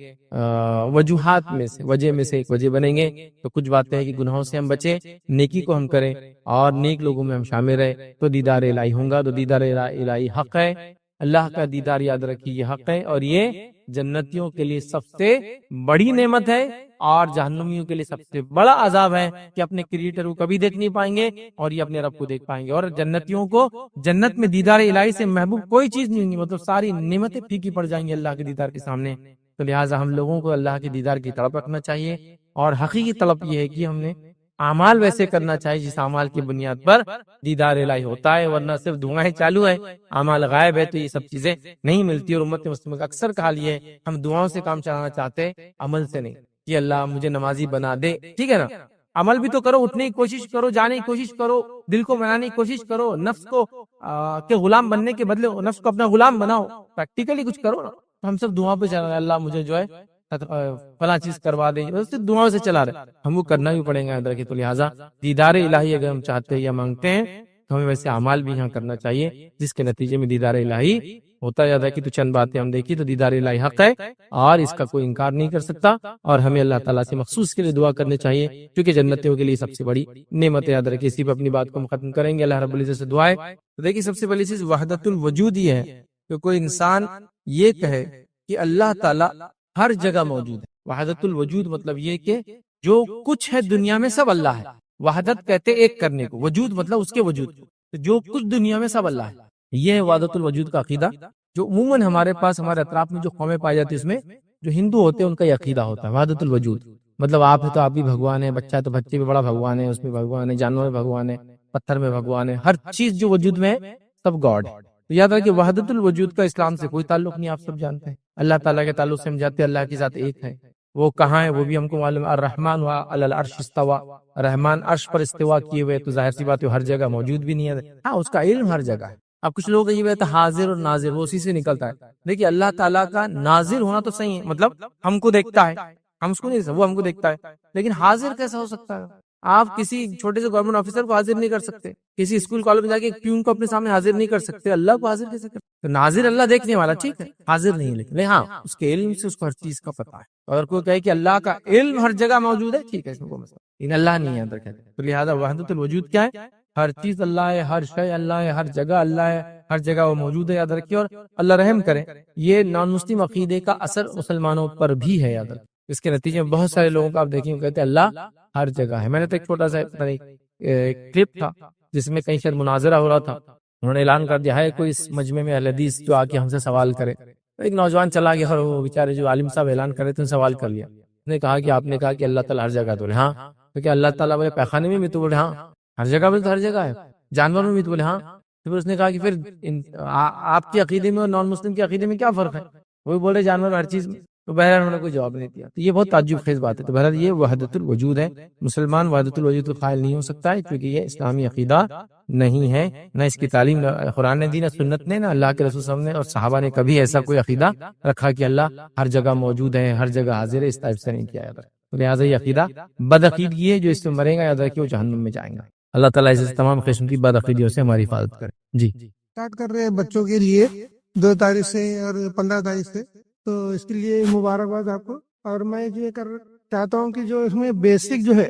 وجوہات میں سے، وجہ میں سے ایک وجہ بنیں گے. تو کچھ باتیں ہیں کہ گناہوں سے ہم بچیں، نیکی کو ہم کریں اور نیک لوگوں میں ہم شامل رہیں تو دیدار الہی ہوں گا. تو دیدار الہی حق ہے، اللہ کا دیدار یاد رکھیے یہ حق ہے، اور یہ جنتیوں کے لیے سب سے بڑی نعمت ہے اور جہنمیوں کے لیے سب سے بڑا عذاب ہے کہ اپنے کریٹر کو کبھی دیکھ نہیں پائیں گے اور یہ اپنے رب کو دیکھ پائیں گے. اور جنتیوں کو جنت میں دیدار الہی سے محبوب کوئی چیز نہیں ہوگی، مطلب ساری نعمتیں پھیکی پڑ جائیں گی اللہ کے دیدار کے سامنے. تو لہٰذا ہم لوگوں کو اللہ کے دیدار کی طلب رکھنا چاہیے، اور حقیقی طلب یہ ہے کہ ہم نے اعمال ویسے کرنا چاہیے جس اعمال کی بنیاد پر دیدار الہی ہوتا ہے، ورنہ صرف دعائیں چالو ہے، اعمال غائب ہے، تو یہ سب چیزیں نہیں ملتی. اور امت مسلمہ کا اکثر کہا یہ ہے ہم دعاؤں سے کام چلانا چاہتے، عمل سے نہیں کہ اللہ مجھے نمازی بنا دے. ٹھیک ہے نا، عمل بھی تو کرو، اٹھنے کی کوشش کرو، جانے کی کوشش کرو، دل کو بنانے کی کوشش کرو، نفس کو کے غلام بننے کے بدلے نفس کو اپنا غلام بناؤ، پریکٹیکلی کچھ کرو نا. ہم سب دعا پہ چلا رہے ہیں اللہ مجھے جو ہے فلاں چیز کروا دے، دعاؤں سے چلا رہے، ہم وہ کرنا بھی پڑیں گا ادھر کی. تو لہٰذا دیدار الہی اگر ہم چاہتے ہیں یا مانگتے ہیں تو ہمیں ویسے اعمال بھی یہاں کرنا چاہیے جس کے نتیجے میں دیدار الہی ہوتا ہے. کہ تو چند باتیں ہم دیکھی، تو دیدار الہی حق ہے اور اس کا کوئی انکار نہیں کر سکتا، اور ہمیں اللہ تعالیٰ سے مخصوص کے لیے دعا کرنی چاہیے کیونکہ جنتیوں کے لیے سب سے بڑی نعمت یاد رکھیے. اسی پہ اپنی بات کو ہم ختم کریں گے. اللہ رب العزت سے دعا ہے. تو دیکھیے سب سے پہلی چیز وحدت الوجود یہ ہے کہ کوئی انسان یہ کہے کہ اللہ تعالیٰ ہر جگہ موجود ہے. وحدت الوجود مطلب یہ کہ جو کچھ ہے دنیا میں سب اللہ ہے. وحدت کہتے ایک کرنے کو، وجود مطلب اس کے وجود، جو کچھ دنیا میں سب اللہ ہے. یہ ہے وحدت الوجود کا عقیدہ جو عموماً ہمارے پاس ہمارے اطراف میں جو قومیں پائی جاتی ہیں اس میں جو ہندو ہوتے ہیں ان کا یہ عقیدہ ہوتا ہے وحدت الوجود. مطلب آپ ہے تو آپ بھی بھگوان ہے، بچہ ہے تو بچے بھی بڑا بھگوان ہے، اس میں بھگوان ہے، جانور میں بھگوان ہے، پتھر میں بھگوان ہے، ہر چیز جو وجود میں ہے سب گاڈ ہے. تو یاد رکھیں وحدت الوجود کا اسلام سے کوئی تعلق نہیں، آپ سب جانتے ہیں. اللہ تعالیٰ کے تعلق سے ہم جاتے ہیں، اللہ کی ذات ایک ہے. وہ کہاں ہے وہ بھی ہم کو معلوم ہے. الرحمن علی العرش استوى، رحمان عرش پر استوا کیے ہوئے. تو ظاہر سی بات ہے ہر جگہ موجود بھی نہیں ہے، ہاں اس کا علم ہر جگہ ہے. اب کچھ لوگ یہ کہتے ہیں حاضر اور ناظر، وہ اسی سے نکلتا ہے. دیکھیے اللہ تعالیٰ کا ناظر ہونا تو صحیح ہے، مطلب ہم کو دیکھتا ہے، ہم اس کو نہیں، وہ ہم کو دیکھتا ہے. لیکن حاضر کیسا ہو سکتا ہے؟ آپ کسی چھوٹے سے گورنمنٹ آفیسر کو حاضر نہیں کر سکتے، کسی اسکول کالج میں جا کے پیون کو اپنے سامنے حاضر نہیں کر سکتے. اللہ کو حاضر کیسے کرتے؟ تو ناظر اللہ دیکھنے والا ٹھیک ہے، حاضر نہیں، لیکن ہاں اس کے علم سے اس کو ہر چیز کا پتہ ہے. اگر کوئی کہے کہ اللہ کا علم ہر جگہ موجود ہے، ٹھیک ہے، اس میں کوئی مسئلہ لیکن اللہ نہیں ہے اندر کہتے. تو لہٰذا وحدت الوجود کیا ہے؟ ہر چیز اللہ ہے، ہر شے اللہ ہے، ہر جگہ اللہ ہے، ہر جگہ وہ موجود ہے. یاد رکھیے اور اللہ رحم کرے. یہ نان مسلم عقیدے کا اثر مسلمانوں پر بھی ہے. یاد رکھیے اس کے نتیجے میں بہت سارے لوگوں کو آپ دیکھیں گے کہتے ہیں اللہ ہر جگہ ہے. میں نے تو ایک چھوٹا سا کلپ تھا جس میں کہیں شاید مناظرہ ہو رہا تھا، انہوں نے اعلان کر دیا ہے کوئی اس مجمع میں اہل حدیث جو آ کے ہم سے سوال کرے. ایک نوجوان چلا گیا اور وہ بیچارے جو عالم صاحب اعلان کر رہے تھے سوال کر لیا. اس نے کہا کہ آپ نے کہا کہ اللہ تعالیٰ ہر جگہ، تو بولے ہاں. تو کیا اللہ تعالیٰ بولے پیخانے میں بھی؟ تو بولے ہاں. ہر جگہ بولے تو ہر جگہ ہے. جانوروں میں بھی؟ تو بولے ہاں. تو پھر اس نے کہا کہ پھر آپ کے عقیدے میں اور نان مسلم کے عقیدے میں کیا فرق ہے؟ وہ بولے جانور ہر چیز میں. تو بہرحال انہوں نے کوئی جواب نہیں دیا. تو یہ بہت تعجب خیز بات ہے. تو بہرحال یہ وحدت الوجود ہے. مسلمان وحدت الوجود کا قائل نہیں ہو سکتا ہے کیونکہ یہ اسلامی عقیدہ نہیں ہے، نہ اس کی تعلیم قرآن نے دی، نہ سنت نے، نہ اللہ کے رسول صلی اللہ علیہ وسلم نے اور صحابہ نے کبھی ایسا کوئی عقیدہ رکھا کہ اللہ ہر جگہ موجود ہے، ہر جگہ حاضر ہے. اس ٹائپ سے نہیں کیا جاتا. لہٰذا یہ عقیدہ بدعقیدگی ہے، جو اس سے مرے گا یاد رکھیے وہ جہنم میں جائیں گا. اللہ تعالیٰ اس تمام قسم کی بدعقیدیوں سے ہماری حفاظت کرے. جی اسٹارٹ کر رہے ہیں بچوں کے لیے 2 تاریخ سے اور 15 تاریخ سے، تو اس کے لیے مبارکباد آپ کو. اور میں یہ چاہتا ہوں کہ جو اس میں بیسک جو ہے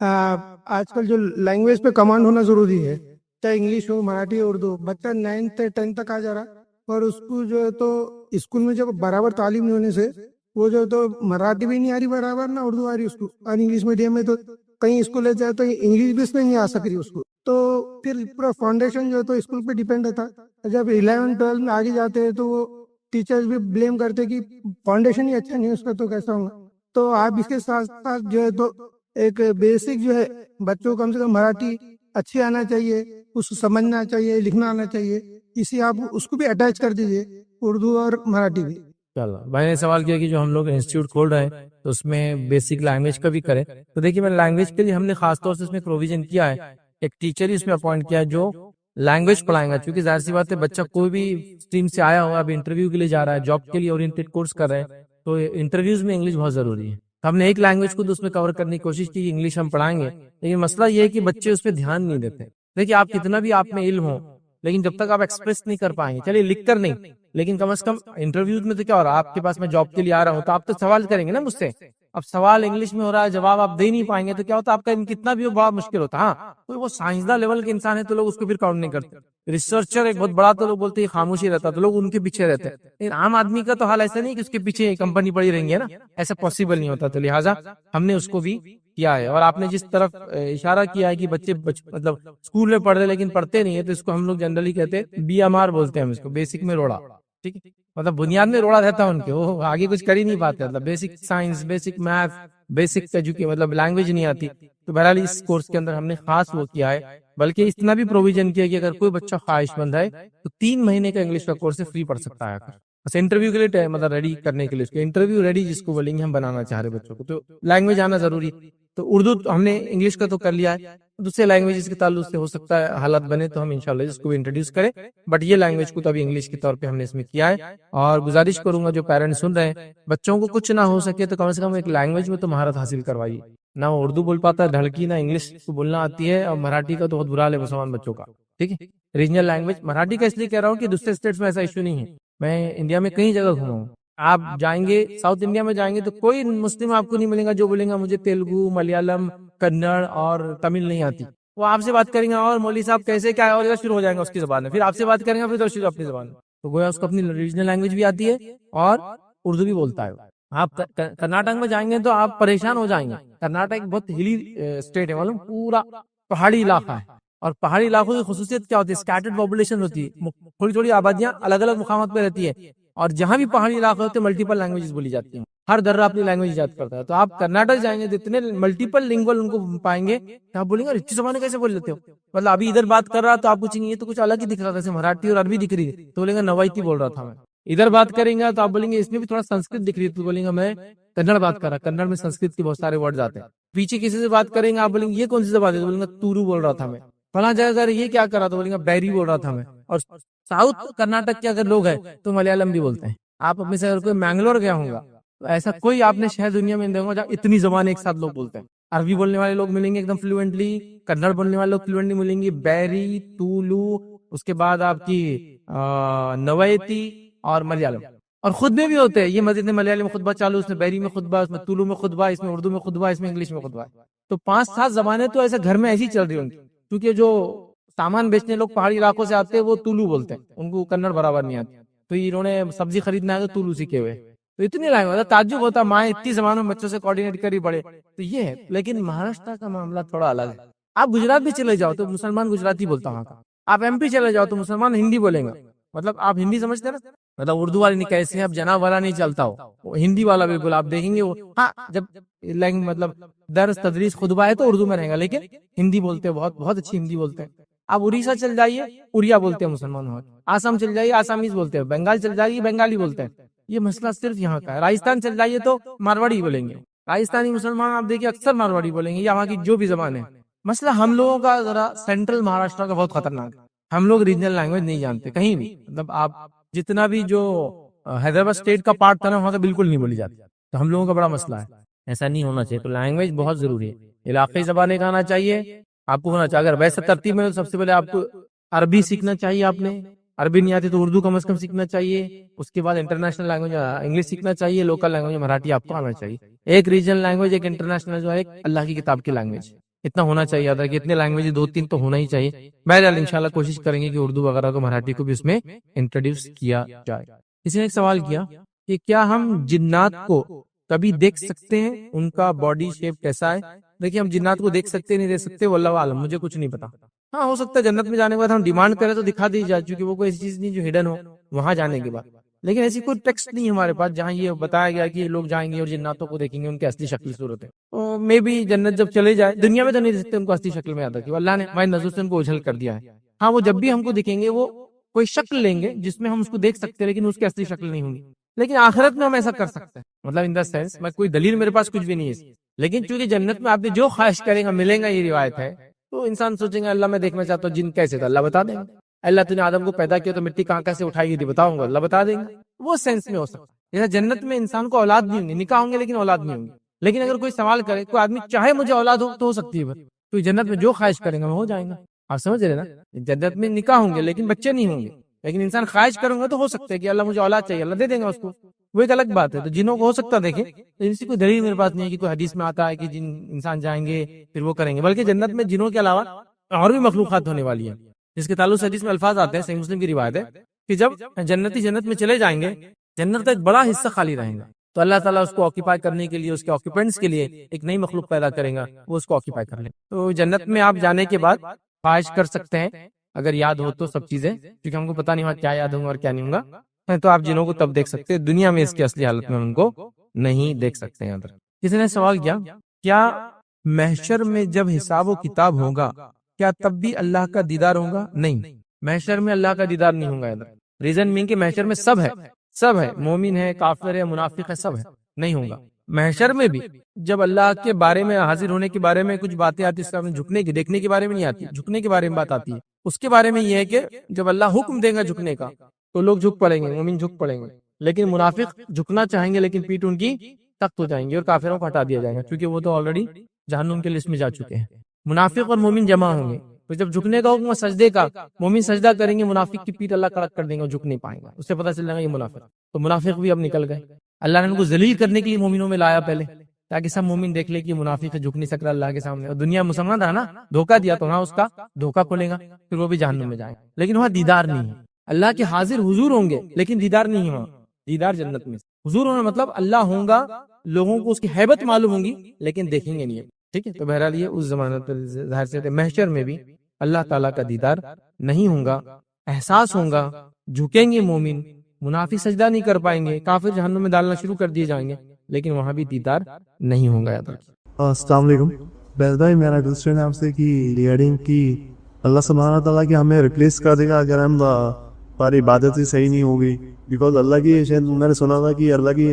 آج کل جو لینگویج پہ کمانڈ ہونا ضروری ہے، چاہے انگلش ہو، مراٹھی ہو، اردو. بچہ 9th 10th تک آ جا رہا اور اس کو جو ہے تو اسکول میں جب برابر تعلیم نہیں ہونے سے وہ جو ہے تو مراٹھی بھی نہیں آ رہی برابر، نہ اردو آ رہی اس کو. اور انگلش میڈیم میں تو کہیں اسکول لے جائے تو انگلش بھی اس میں نہیں آ سک رہی اس کو. تو پھر پورا فاؤنڈیشن جو ہے تو اسکول پہ ڈیپینڈ رہتا. جب 11 12 میں آگے جاتے ہیں تو وہ ٹیچرز بھی بلیم کرتے کہ فاؤنڈیشن ہی اچھا نہیں ہے اس کا تو کیسا ہوگا. تو آپ اس کے ساتھ ساتھ جو ہے تو ایک بیسک جو ہے بچوں کو کم سے کم مراٹھی اچھی آنا چاہیے، اس کو سمجھنا چاہیے، لکھنا آنا چاہیے. اسی آپ اس کو بھی اٹیچ کر دیجیے، اردو اور مراٹھی بھی. بھائی نے سوال کیا کہ جو ہم لوگ انسٹیٹیوٹ کھول رہے ہیں تو اس میں بیسک لینگویج کا بھی کریں. تو دیکھیے میں لینگویج کے لیے ہم نے خاص طور سے اس میں پروویژن کیا ہے، ایک ٹیچر ہی اس میں اپوائنٹ کیا ہے جو لینگویج پڑھائیں گا. چونکہ ظاہر سی بات ہے بچہ کوئی بھی اسٹریم سے آیا ہوا، اب انٹرویو کے لیے جا رہا ہے، جاب کے لیے اورینٹیڈ کورس کر رہے ہیں، تو انٹرویوز میں انگلش بہت ضروری ہے. ہم نے ایک لینگویج کو تو اس میں کور کرنے کی کوشش کی، انگلش ہم پڑھائیں گے. لیکن مسئلہ یہ ہے کہ بچے اس پہ دھیان نہیں دیتے. دیکھیے آپ کتنا بھی آپ میں علم ہو لیکن جب تک آپ ایکسپریس نہیں کر پائیں گے، چلیے لکھ کر نہیں لیکن کم از کم انٹرویوز میں تو کیا ہو رہا ہے، آپ کے پاس میں جاب کے لیے آ رہا ہوں تو آپ تو سوال کریں گے نا مجھ سے. اب سوال انگلش میں ہو رہا ہے، جواب آپ دے نہیں پائیں گے تو کیا ہوتا ہے، آپ کا کتنا بھی بڑا مشکل ہوتا. ہاں کوئی وہ سائنسداں لیول کے انسان ہے تو لوگ اس کو پھر کاؤنٹ نہیں کرتے. ریسرچر ایک بہت بڑا تو لوگ بولتے ہیں خاموشی رہتا تو لوگ ان کے پیچھے رہتے ہیں. لیکن عام آدمی کا تو حال ایسا نہیں کہ اس کے پیچھے کمپنی پڑی رہیں گے نا، ایسا پاسبل نہیں ہوتا. تو لہٰذا ہم نے اس کو بھی کیا ہے. اور آپ نے جس طرف اشارہ کیا ہے کہ بچے مطلب اسکول میں پڑھ رہے لیکن پڑھتے نہیں ہے، تو اس کو ہم لوگ جنرلی کہتے ہیں BMR بولتے ہیں ہم اس کو، بیسک میں روڑا. ٹھیک ہے، مطلب بنیاد میں روڑا رہتا ہے ان کے، وہ آگے کچھ کر ہی نہیں پاتے. مطلب basic science, basic math, basic education, مطلب لینگویج نہیں آتی. تو بہرحال اس کورس کے اندر ہم نے خاص وہ کیا ہے، بلکہ اتنا بھی پروویژن کیا کہ اگر کوئی بچہ خواہش مند ہے تو 3 مہینے کا انگلش کا کورس فری پڑھ سکتا ہے. بس انٹرویو کے لیے مطلب ریڈی کرنے کے لیے، اس کو انٹرویو ریڈی جس کو بولیں گے ہم بنانا چاہ رہے بچوں کو، تو لینگویج آنا ضروری. تو اردو ہم نے انگلش کا تو کر لیا ہے، دوسرے لینگویجز کے تعلق سے ہو سکتا ہے حالات بنے تو ہم انشاءاللہ اس کو بھی انٹروڈیوس کریں. بٹ یہ لینگویج کو تو ابھی انگلش کے طور پہ ہم نے اس میں کیا ہے. اور گزارش کروں گا جو پیرنٹس سن رہے ہیں، بچوں کو کچھ نہ ہو سکے تو کم سے کم ایک لینگویج میں تو مہارت حاصل کروائیے. نہ وہ اردو بول پاتا ہے ڈھڑکی، نہ انگلش کو بولنا آتی ہے، اور مراٹھی کا تو بہت برا حال ہے مسلمان بچوں کا. ٹھیک ہے، ریجنل لینگویج مراٹھی کا اس لیے کہہ رہا ہوں کہ دوسرے اسٹیٹس میں ایسا ایشو نہیں ہے. میں انڈیا میں کئی جگہ گھوما ہوں، آپ جائیں گے ساؤتھ انڈیا میں جائیں گے تو کوئی مسلم آپ کو نہیں ملے گا جو بولے گا مجھے تیلگو، ملیالم، کنڑ اور تمل نہیں آتی. وہ آپ سے بات کریں گے اور مولوی صاحب کیسے کیا ہے، اور ادھر شروع ہو جائیں گا اس کی زبان میں، پھر آپ سے بات کریں گے پھر ادھر شروع اپنی زبان میں. تو گویا اس کو اپنی ریجنل لینگویج بھی آتی ہے اور اردو بھی بولتا ہے. آپ کرناٹک میں جائیں گے تو آپ پریشان ہو جائیں گے. کرناٹک ایک بہت ہلی اسٹیٹ ہے، معلوم، پورا پہاڑی علاقہ ہے. اور پہاڑی علاقوں کی خصوصیت کیا ہوتی ہے، اسکیٹرڈ پاپولیشن ہوتی ہے، تھوڑی تھوڑی آبادیاں الگ الگ مقامات پہ رہتی ہے. اور جہاں بھی پہاڑی علاقے ہوتے ہیں ملٹیپل لینگویجز بولی جاتی ہیں، ہر درہ اپنی لینگویج ایجاد کرتا ہے. تو آپ کرناٹک جائیں گے تو اتنے ملٹیپل لنگول ان کو پائیں گے کہ آپ بولیں گے اتنی زبانیں کیسے بول لیتے ہو. مطلب ابھی ادھر بات کر رہا تو آپ پوچھیں گے یہ تو کچھ الگ ہی دکھ رہا تھا، جیسے مراٹھی اور عربی دکھ رہی ہے تو بولیں گے نوائتی بول رہا تھا میں. ادھر بات کریں گے تو آپ بولیں گے اس میں بھی تھوڑا سنسکرت دکھ رہی ہے تو بولیں گے میں کنڑ بات کر رہا. کنڑ میں سنسکرت کے بہت سارے ورڈز آتے ہیں. پیچھے کسی سے بات کریں گے آپ بولیں گے یہ کون سی زبان ہے تو بولیں گے تورو بول رہا تھا میں. فلاں جگہ یہ کیا کر رہا تھا بولیں گے بیری بول رہا تھا میں. اور ساؤتھ کرناٹک کے اگر لوگ ہیں تو ملیالم بھی بولتے ہیں. آپ اپنے سے اگر کوئی مینگلور گیا ہوں گا تو ایسا کوئی آپ نے شہر دنیا میں دیکھا جہاں اتنی زبانیں ایک ساتھ لوگ بولتے ہیں. عربی بولنے والے لوگ ملیں گے ایک دم فلوئنٹلی، کنڑ بولنے والے لوگ فلوئنٹلی ملیں گے، بیری، تولو، اس کے بعد آپ کی نویتی اور ملیالم. اور خود میں بھی ہوتے ہیں، یہ مسجد میں ملیالم خطبہ چالو، اس میں بیری میں خطبہ، اس میں تولو میں خطبہ، اس میں اردو میں خطبہ، اس میں انگلش میں خطبہ. تو 5-7 زبانیں تو ایسے گھر میں ایسی چل رہی ہوں گی. کیونکہ جو سامان بیچنے لوگ پہاڑی علاقوں سے آتے ہیں وہ تولو بولتے ہیں، ان کو کنڑ برابر نہیں آتی. تو انہوں نے سبزی خریدنا ہے تو تولو سیکھے ہوئے. تو اتنی لینگویج، تعجب ہوتا مائیں اتنی زبانوں میں بچوں سے کوآرڈینیٹ کری پڑے. تو یہ ہے. لیکن مہاراشٹر کا معاملہ تھوڑا الگ ہے. آپ گجرات بھی چلے جاؤ تو مسلمان گجراتی بولتا وہاں کا. آپ MP چلے جاؤ تو مسلمان ہندی بولیں گا. مطلب آپ ہندی سمجھتے نا، مطلب اردو والے نہیں کیسے اب جناب والا نہیں چلتا ہو، ہندی والا بالکل آپ دیکھیں گے وہ. ہاں جب مطلب درس تدریس خطبہ ہے تو اردو میں رہے گا لیکن ہندی بولتے ہیں، بہت بہت اچھی ہندی بولتے ہیں. آپ اڑیسہ چل جائیے اڑیا بولتے ہیں مسلمان وہاں. آسام چل جائیے آسامیز بولتے ہیں، بنگال چل جائیے بنگالی بولتے ہیں. یہ مسئلہ صرف یہاں کا ہے. راجستھان چل جائیے تو مارواڑی بولیں گے. راجستھانی مسلمان آپ دیکھیے اکثر مارواڑی بولیں گے، یا وہاں کی جو بھی زبان ہے. مسئلہ ہم لوگوں کا ذرا سینٹرل مہاراشٹر کا بہت خطرناک ہے. ہم لوگ ریجنل لینگویج نہیں جانتے کہیں بھی. مطلب آپ جتنا بھی جو حیدرآباد اسٹیٹ کا پارٹ تھا نا وہاں تو بالکل نہیں بولی جاتی. تو ہم لوگوں کا بڑا مسئلہ ہے. ایسا نہیں ہونا چاہیے. تو لینگویج بہت ضروری ہے. علاقائی زبانیں کا آنا چاہیے آپ کو ہونا چاہیے. اگر ویسے ترتیب میں سب سے پہلے آپ کو عربی سیکھنا چاہیے. آپ نے عربی نہیں آتی تو اردو کم از کم سیکھنا چاہیے. اس کے بعد انٹرنیشنل لینگویج انگلش سیکھنا چاہیے. لوکل لینگویج مراٹھی آپ کو آنا چاہیے. ایک ریجنل لینگویج، ایک انٹرنیشنل جو ہے ایک اللہ کی کتاب کی لینگویج. اتنا ہونا چاہیے یاد رکھیے، اتنے لینگویج 2-3 تو ہونا ہی چاہیے. بہرحال انشاءاللہ کوشش کریں گے کہ اردو وغیرہ کو مراٹھی کو بھی اس میں انٹروڈیوس کیا جائے. کسی نے ایک سوال کیا کہ کیا ہم جنات کو کبھی دیکھ سکتے ہیں، ان کا باڈی شیپ کیسا ہے؟ دیکھیے ہم جنات کو دیکھ سکتے نہیں دیکھ سکتے واللہ عالم، مجھے کچھ نہیں پتا. ہاں ہو سکتا ہے جنت میں جانے کے بعد ہم ڈیمانڈ کریں تو دکھا دی جائے، چونکہ وہ کوئی ایسی چیز نہیں جو ہڈن ہو وہاں جانے کے بعد. لیکن ایسی کوئی ٹیکسٹ نہیں ہمارے پاس جہاں یہ بتایا گیا کہ یہ لوگ جائیں گے اور جناتوں کو دیکھیں گے ان کی اصلی شکل صورت ہے. تو مے بی جنت جب چلے جائے، دنیا میں تو نہیں دیکھ سکتے ان کو اصلی شکل میں یاد رکھیے، اللہ نے ہماری نظر سے ان کو اجھل کر دیا ہے. ہاں وہ جب بھی ہم کو دکھیں گے وہ کوئی شکل لیں گے جس میں ہم اس کو دیکھ سکتے ہیں، لیکن اس کی اصلی شکل نہیں ہوگی. لیکن آخرت میں ہم ایسا کر سکتے ہیں، مطلب ان دا سینس میں کوئی دلیل میرے پاس کچھ بھی نہیں ہے، لیکن چونکہ جنت میں آپ نے جو خواہش کریں گا ملیں گا، یہ روایت ہے. تو انسان سوچیں گا اللہ میں دیکھنا چاہتا ہوں جن کیسے تھا، اللہ بتا دیں گے. اللہ تو نے آدم کو پیدا کیا تو مٹی کہاں سے اٹھائی گئی تھی بتاؤں گا، اللہ بتا دیں گے. وہ سینس میں ہو سکتا ہے. جیسا جنت میں انسان کو اولاد نہیں ہوں گی، نکاح ہوں گے لیکن اولاد نہیں ہوں گی. لیکن اگر کوئی سوال کرے، کوئی آدمی چاہے مجھے اولاد ہو تو ہو سکتی ہے، تو جنت میں جو خواہش کریں گا وہ ہو جائیں گا. آپ سمجھ رہے نا؟ جنت میں نکاح ہوں گے لیکن بچے نہیں ہوں گے، لیکن انسان خواہش کروں گا تو ہو سکتا ہے کہ اللہ مجھے اولاد چاہیے، اللہ دے دیں گا اس کو. وہ ایک الگ بات ہے. تو جنوں کو ہو سکتا ہے دیکھیں، اس کی کوئی دلیل میرے پاس نہیں ہے کہ کوئی حدیث میں آتا ہے کہ جن انسان جائیں گے پھر وہ کریں گے. بلکہ جنت میں جنوں کے علاوہ اور بھی مخلوقات ہونے والی ہیں، جس کے تعلق سے حدیث میں الفاظ آتے ہیں. صحیح مسلم کی روایت ہے کہ جب جنتی جنت میں چلے جائیں گے، جنت کا ایک بڑا حصہ خالی رہے گا، تو اللہ تعالیٰ اس کو آکیپائی کرنے کے لیے، اس کے آکیپینٹس کے لیے ایک نئی مخلوق پیدا کریں گا، وہ اس کو آکیپائی کر لیں. تو جنت میں آپ جانے کے بعد خواہش کر سکتے ہیں اگر یاد ہو تو سب چیزیں، کیونکہ ہم کو پتہ نہیں ہوا کیا یاد ہوگا اور کیا نہیں ہوگا. تو آپ جنوں کو تب دیکھ سکتے ہیں، دنیا میں اس کی اصلی حالت میں ان کو نہیں دیکھ سکتے ہیں. کسی نے سوال کیا محشر میں جب حساب و کتاب ہوگا کیا تب بھی اللہ کا دیدار ہوگا؟ نہیں، محشر میں اللہ کا دیدار نہیں ہوگا. ریزن مین کہ محشر میں سب ہے، مومن ہے، کافر ہے، منافق ہے، سب ہے، نہیں ہوگا. محشر میں بھی جب اللہ کے بارے میں حاضر ہونے کے بارے میں کچھ باتیں آتی ہیں، جھکنے کی دیکھنے کے بارے میں نہیں آتی، جھکنے کے بارے میں بات آتی ہے. اس کے بارے میں یہ ہے کہ جب اللہ حکم دے گا جھکنے کا تو لوگ جھک پڑیں گے، مومن جھک پڑیں گے. لیکن منافق جھکنا چاہیں گے لیکن پیٹ ان کی سخت ہو جائیں گے اور کافروں کو ہٹا دیا جائے گا، کیونکہ وہ تو آلریڈی جہنم کے لسٹ میں جا چکے ہیں. منافق اور مومن جمع ہوں گے، تو جب جھکنے کا حکم سجدے کا، مومن سجدہ کریں گے، منافق کی پیٹ اللہ کڑک کر دیں گے اور جھک نہیں پائیں گا. اس سے پتہ چل جائے گا یہ منافق. تو منافق بھی اب نکل گئے. اللہ نے ان کو ذلیل کرنے کے لیے مومنوں میں لایا پہلے، تاکہ سب مومن دیکھ لے کہ منافق جھک نہیں سکتا اللہ کے سامنے. اور دنیا مسلمان تھا نا، دھوکہ دیا تو وہاں اس کا دھوکہ کھولے گا، پھر وہ بھی جہنم میں جائیں. لیکن وہاں دیدار نہیں ہے، اللہ کے حاضر حضور ہوں گے لیکن دیدار نہیں ہے. دیدار جنت میں حضور ہونا مطلب اللہ ہوں گا، لوگوں کو اس کی ہیبت معلوم ہوں گی لیکن دیکھیں گے نہیں. ٹھیک ہے. تو بہرحال یہ اس زمانے پر ظاہر سے محشر میں بھی اللہ تعالیٰ کا دیدار نہیں ہوگا، احساس ہوگا، جھکیں گے مومن، منافق سجدہ نہیں کر پائیں گے، کافر جہنم میں ڈالنا شروع کر دیے جائیں گے، لیکن وہاں بھی دیدار نہیں ہوگا. السلام علیکم. بھائی میرا کوسچن ہے آپ سے کہ ریگارڈنگ کی اللہ سبحانہ تعالیٰ کی ہمیں ریپلیس کر دے گا اگر ہم ہماری عبادت ہی صحیح نہیں ہوگی. بیکاز اللہ کی شاید میں نے سنا تھا کہ اللہ کی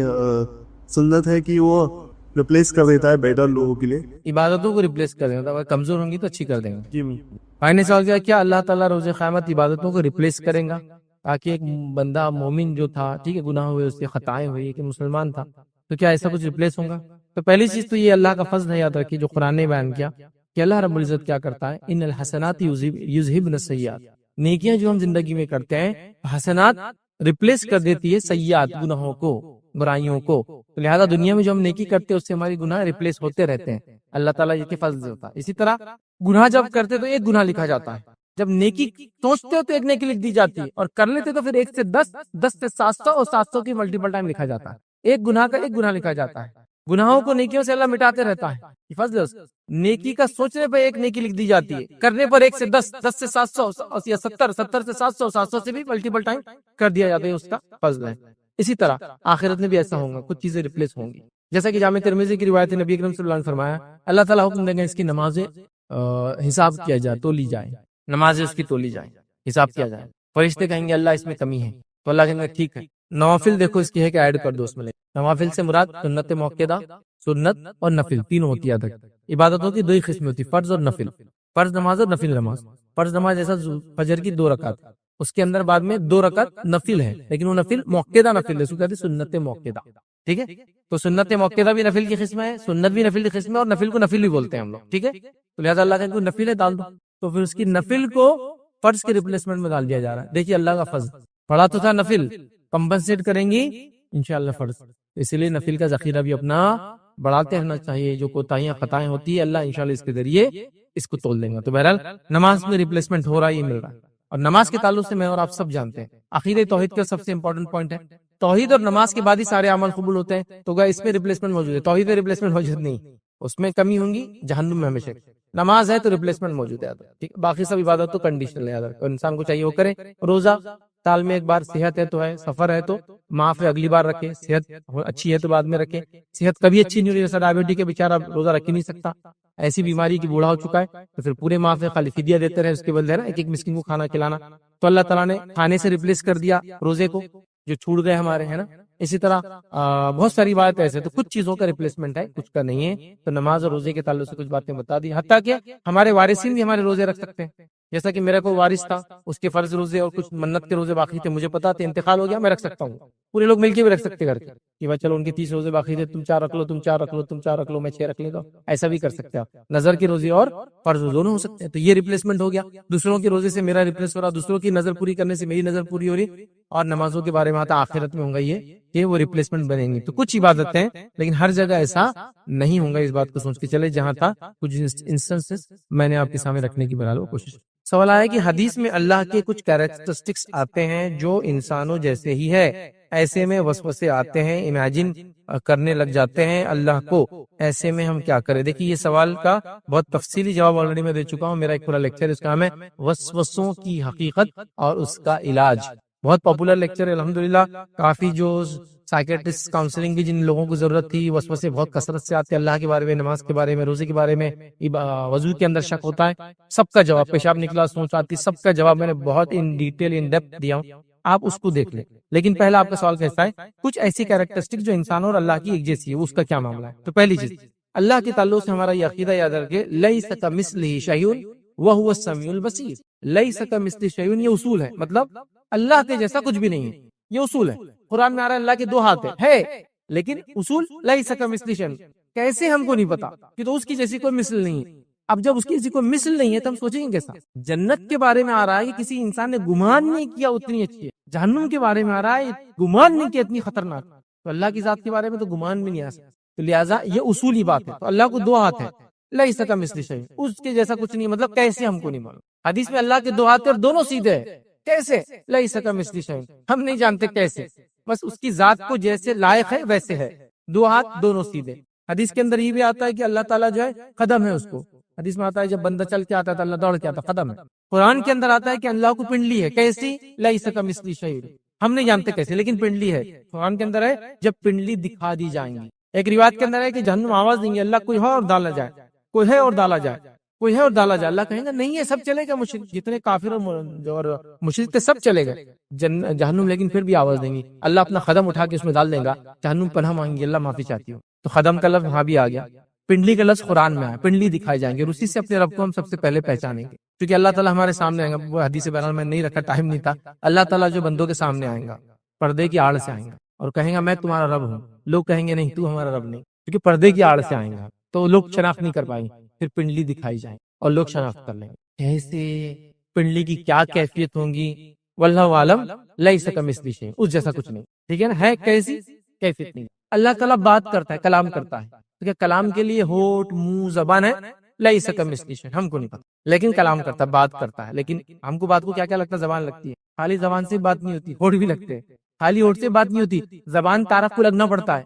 سنت ہے کہ وہ ریپلیس کر دیتا ہے بیٹر لوگوں کے لیے، عبادتوں کو ریپلیس کر دیں گے. اگر کمزور ہوں گی تو اچھی کر دیں گے. جی بھائی نے سوال کیا کیا اللہ تعالیٰ روز قیامت عبادتوں کو ریپلیس کریں گا، تاکہ ایک بندہ مومن جو تھا، ٹھیک ہے، گناہ ہوئے، اس کی خطائیں ہوئی، کہ مسلمان تھا، تو کیا ایسا کچھ ریپلیس ہوگا؟ تو پہلی چیز تو یہ اللہ کا فضل ہے، یاد رکھیے، جو قرآن نے بیان کیا کہ اللہ رب العزت کیا کرتا ہے، ان الحسنات یذہبن السیئات، نیکیاں جو ہم زندگی میں کرتے ہیں، حسنات ریپلیس کر دیتی ہے سیئات، گناہوں کو، برائیوں کو. تو لہذا دنیا میں جو ہم نیکی کرتے ہیں اس سے ہماری گناہ ریپلیس ہوتے رہتے ہیں. اللہ تعالیٰ یہ کے فضل ہوتا ہے. اسی طرح گناہ جب کرتے تو ایک گناہ لکھا جاتا ہے، جب نیکی سوچتے ہو تو ایک نیکی لکھ دی جاتی ہے، اور کر لیتے تو پھر 1 سے 10، 10 سے 700 اور 700 کی ملٹیپل ٹائم لکھا جاتا ہے. ایک گناہ کا ایک گناہ لکھا جاتا ہے. گناہوں کو نیکیوں سے اللہ مٹاتے رہتا ہے. فضل ہے. نیکی کا سوچنے پر ایک نیکی لکھ دی جاتی ہے، کرنے پر 1 سے 10، 10 سے 700 یا 70، 70 سے 700، 700 سے بھی multiple ٹائم کر دیا جاتا ہے. اس کا فضل ہے. اسی طرح آخرت میں بھی ایسا ہوگا، کچھ چیزیں ریپلیس ہوں گی. جیسا کہ جامع ترمذی کی روایت ہے، نبی اکرم صلی اللہ علیہ وسلم نے فرمایا، اللہ تعالیٰ حکم دیں گے اس کی نمازیں حساب کیا جائے، تولی جائے، نمازیں اس کی تولی جائیں، حساب کیا جائے. فرشتے کہیں گے اللہ اس میں کمی ہے، تو اللہ کہیں گے ٹھیک ہے. نوافل دیکھو اس کی ہے کہ ایڈ کر دو اس میں. نوافل سے مراد سنت موقعہ، سنت اور نفل تینوں ہوتی ہے. عبادتوں کی 2 ہی قسمیں ہوتی، فرض اور نفل. فرض نماز اور نفل نماز. فرض نماز جیسا فجر کی 2 رکعت، اس کے اندر بعد میں 2 رکعت نفل ہے، لیکن وہ نفل موقعہ نفل ہے، اس کو کہتے ہیں سنت موقعہ. ٹھیک ہے. تو سنت موقعہ بھی نفل کی قسم ہے، سنت بھی نفل کی قسم ہے، اور نفل کو نفل بھی بولتے ہیں ہم لوگ. ٹھیک ہے. تو لہٰذا اللہ کا نفل ہے ڈال دو، تو پھر اس کی نفل کو فرض کے ریپلیسمنٹ میں ڈال دیا جا رہا ہے. دیکھیے اللہ کا فضل، پڑھا تو تھا نفل، کمپنسیٹ کریں گی انشاءاللہ فرض. اس لیے نفل کا ذخیرہ بھی اپنا بڑھاتے رہنا چاہیے. جو کوتاہیاں خطائیں ہوتی ہے اللہ انشاءاللہ اس کے ذریعے اس کو تول دیں گا. تو بہرحال نماز میں ریپلیسمنٹ ہو رہا ہے، یہ مل رہا ہے. اور نماز کے تعلق سے میں اور آپ سب جانتے ہیں عقیدہ توحید کا سب سے امپورٹنٹ پوائنٹ ہے. توحید اور نماز کے بعد ہی سارے عمل قبول ہوتے ہیں. تو اس میں ریپلیسمنٹ موجود ہے، توحید میں ریپلیسمنٹ موجود نہیں، اس میں کمی ہوں گی جہنم میں ہمیشہ. نماز ہے تو ریپلیسمنٹ موجود ہے. ٹھیک، باقی سب عبادت تو کنڈیشنل ہے. اور انسان کو چاہیے وہ کرے. روزہ سال میں ایک بار، صحت ہے تو ہے، سفر ہے تو معاف ہے اگلی بار رکھے، صحت اچھی ہے تو بعد میں رکھے. صحت کبھی اچھی نہیں ہوئی، جیسا ڈائبٹی کے بیچارہ روزہ رکھ ہی نہیں سکتا، ایسی بیماری کی بوڑھا ہو چکا ہے، تو پھر پورے معاف ہے، خالی فدیہ دیتے رہے، اس کے بدلے نا ایک ایک مسکین کو کھانا کھلانا. تو اللہ تعالیٰ نے کھانے سے ریپلیس کر دیا روزے کو جو چھوٹ گئے ہمارے، ہے نا. اسی طرح بہت ساری بات ایسے، تو کچھ چیزوں کا ریپلیسمنٹ ہے، کچھ کا نہیں ہے. تو نماز اور روزے کے تعلق سے کچھ باتیں بتا دی. حتیٰ کہ ہمارے وارثین بھی ہمارے روزے رکھ سکتے ہیں. جیسا کہ میرا کوئی وارث تھا، اس کے فرض روزے اور کچھ منت کے روزے باقی تھے، مجھے پتا تھا انتقال ہو گیا، میں رکھ سکتا ہوں. پورے لوگ مل کے بھی رکھ سکتے گھر کے کہ بھائی چلو ان کے 30 روزے باقی تھے، تم 4 رکھ لو، تم 4 رکھ لو، تم 4 رکھ لو، میں 6 رکھ لیتا ہوں. ایسا بھی کر سکتے ہیں آپ. نظر کے روزے اور فرض دونوں ہو سکتے ہیں. تو یہ ریپلیسمنٹ ہو گیا. دوسروں کے روزے سے میرا ریپلیس ہو رہا، دوسروں کی نظر پوری کرنے سے میری نظر پوری ہو رہی. اور نمازوں کے بارے میں آتا آخرت میں ہوں گا یہ کہ وہ ریپلیسمنٹ بنیں گی. تو کچھ عبادتیں، لیکن ہر جگہ ایسا نہیں ہوں گا. اس بات کو سوچ کے چلے. جہاں تھا کچھ انسٹنسز میں نے آپ کے سامنے رکھنے کی بہرحال کوشش. سوال آیا کہ حدیث میں اللہ کے کچھ کیریکٹرسٹکس آتے ہیں جو انسانوں جیسے ہی ہے، ایسے میں وسوسے آتے ہیں، امیجن کرنے لگ جاتے ہیں اللہ کو، ایسے میں ہم کیا کریں؟ دیکھیے یہ سوال کا بہت تفصیلی جواب آلریڈی میں دے چکا ہوں. میرا ایک پورا لیکچر اس کا نام ہے وسوسوں کی حقیقت اور اس کا علاج. بہت پاپولر لیکچر ہے الحمدللہ. کافی جو سائیکیٹرسٹ کاؤنسلنگ کی جن لوگوں کو ضرورت تھی، وسوسے بہت کثرت سے آتے ہیں اللہ کے بارے میں، نماز کے بارے میں، روزے کے بارے میں، وضو کے اندر شک ہوتا ہے، سب کا جواب، پیشاب نکلا سوچ آتی، سب کا جواب میں نے بہت ان ڈیٹیل ان ڈیپتھ دیا ہوں. آپ اس کو دیکھ لیں. لیکن پہلا آپ کا سوال کیسا ہے؟ کچھ ایسی کیریکٹرسٹک جو انسانوں اور اللہ کی ایک جیسی ہے، اس کا کیا معاملہ ہے؟ تو پہلی چیز، اللہ کے تعلق سے ہمارا یہ عقیدہ یاد رکھے، لیس کمثلہ شیء وہو السمیع البصیر. لیس کمثلہ شیء، یہ اصول ہے، مطلب اللہ کے جیسا کچھ بھی نہیں ہے. یہ اصول ہے. قرآن میں آ رہا ہے اللہ کے 2 ہاتھ ہے، لیکن اصول لیس کمثلہ شیء. کیسے ہم کو نہیں پتا کہ تو اس کی جیسی کوئی مثل نہیں ہے. اب جب اس کی کسی کو مثل نہیں ہے تو ہم سوچیں گے کیسا؟ جنت کے بارے میں آ رہا ہے کہ کسی انسان نے گمان نہیں کیا اتنی اچھی ہے. جہنم کے بارے میں آ رہا ہے گمان نہیں کیا اتنی خطرناک. تو اللہ کی ذات کے بارے میں تو گمان بھی نہیں آ سکتا. تو لہٰذا یہ اصولی بات ہے. تو اللہ کو 2 ہاتھ ہیں، لیس کمثلہ شیء، اس کے جیسا کچھ نہیں. مطلب کیسے ہم کو نہیں معلوم. حدیث میں اللہ کے 2 ہاتھ ہیں اور دونوں سیدھے ہیں. کیسے؟ لیس کمثلہ شیء، ہم نہیں جانتے کیسے. بس اس کی ذات کو جیسے لائق ہے ویسے ہے. 2 ہاتھ دونوں سیدھے. حدیث کے اندر یہ بھی آتا ہے کہ اللہ تعالیٰ جو ہے قدم ہے اس کو. حدیث میں آتا ہے جب بندہ چل کے آتا ہے تو اللہ دوڑ کے آتا ہے، قدم ہے. قرآن کے اندر آتا ہے کہ اللہ کو پنڈلی ہے. کیسی؟ لیس کمثلہ شیء، ہم نہیں جانتے کیسے، لیکن پنڈلی ہے. قرآن کے اندر ہے جب پنڈلی دکھا دی جائیں گی. ایک روایت کے اندر ہے کہ جہنم آواز دیں گے، اللہ کوئی ہے اور ڈالا جائے، کوئی ہے اور ڈالا جائے، کوئی ہے اور ڈالا جائے. اللہ کہیں گا نہیں ہے، سب چلے گا. مشرک جتنے کافر اور مشرک تھے سب چلے گئے جہنم. لیکن پھر بھی آواز دیں گی. اللہ اپنا قدم اٹھا کے اس میں ڈال دے گا. جہنم پناہ مانگیں گے، اللہ معافی چاہتی ہوں. تو قدم کا لفظ وہاں بھی آ گیا. پنڈلی کا لفظ قرآن میں آیا. پنڈلی دکھائی جائیں گے اور اسی سے اپنے رب کو ہم سب سے پہلے پہچانیں گے. کیونکہ اللہ تعالیٰ ہمارے سامنے آئیں گا. وہ حدیث بہرحال میں نہیں رکھا، ٹائم نہیں تھا. اللہ تعالیٰ جو بندوں کے سامنے آئیں گا پردے کی آڑ سے آئیں گا اور کہیں گا میں تمہارا رب ہوں. لوگ کہیں گے نہیں تو ہمارا رب نہیں، کیونکہ پردے کی آڑ سے آئیں گا تو لوگ شناخت نہیں کر پائیں گے. پھر پنڈلی دکھائی جائیں اور لوگ شناخت کر لیں گے. کیسے؟ پنڈلی کی کیا کیفیت ہوں گی واللہ عالم. لیس کمثلہ شیء، اس جیسا کچھ نہیں. ٹھیک ہے نا؟ ہے کیسی کیفیت نہیں. اللہ تعالیٰ بات کرتا ہے، کلام کرتا ہے. تو کلام کے لیے ہونٹ، منہ، زبان ہے؟ لیس کمثلہ شیء، ہم کو نہیں پتا، لیکن کلام کرتا ہے، بات کرتا ہے. لیکن ہم کو بات کو کیا کیا لگتا ہے؟ زبان لگتی ہے. خالی زبان سے بات نہیں ہوتی، ہونٹ بھی لگتے ہیں. خالی ہونٹ سے بات نہیں ہوتی، زبان طرف کو لگنا پڑتا ہے.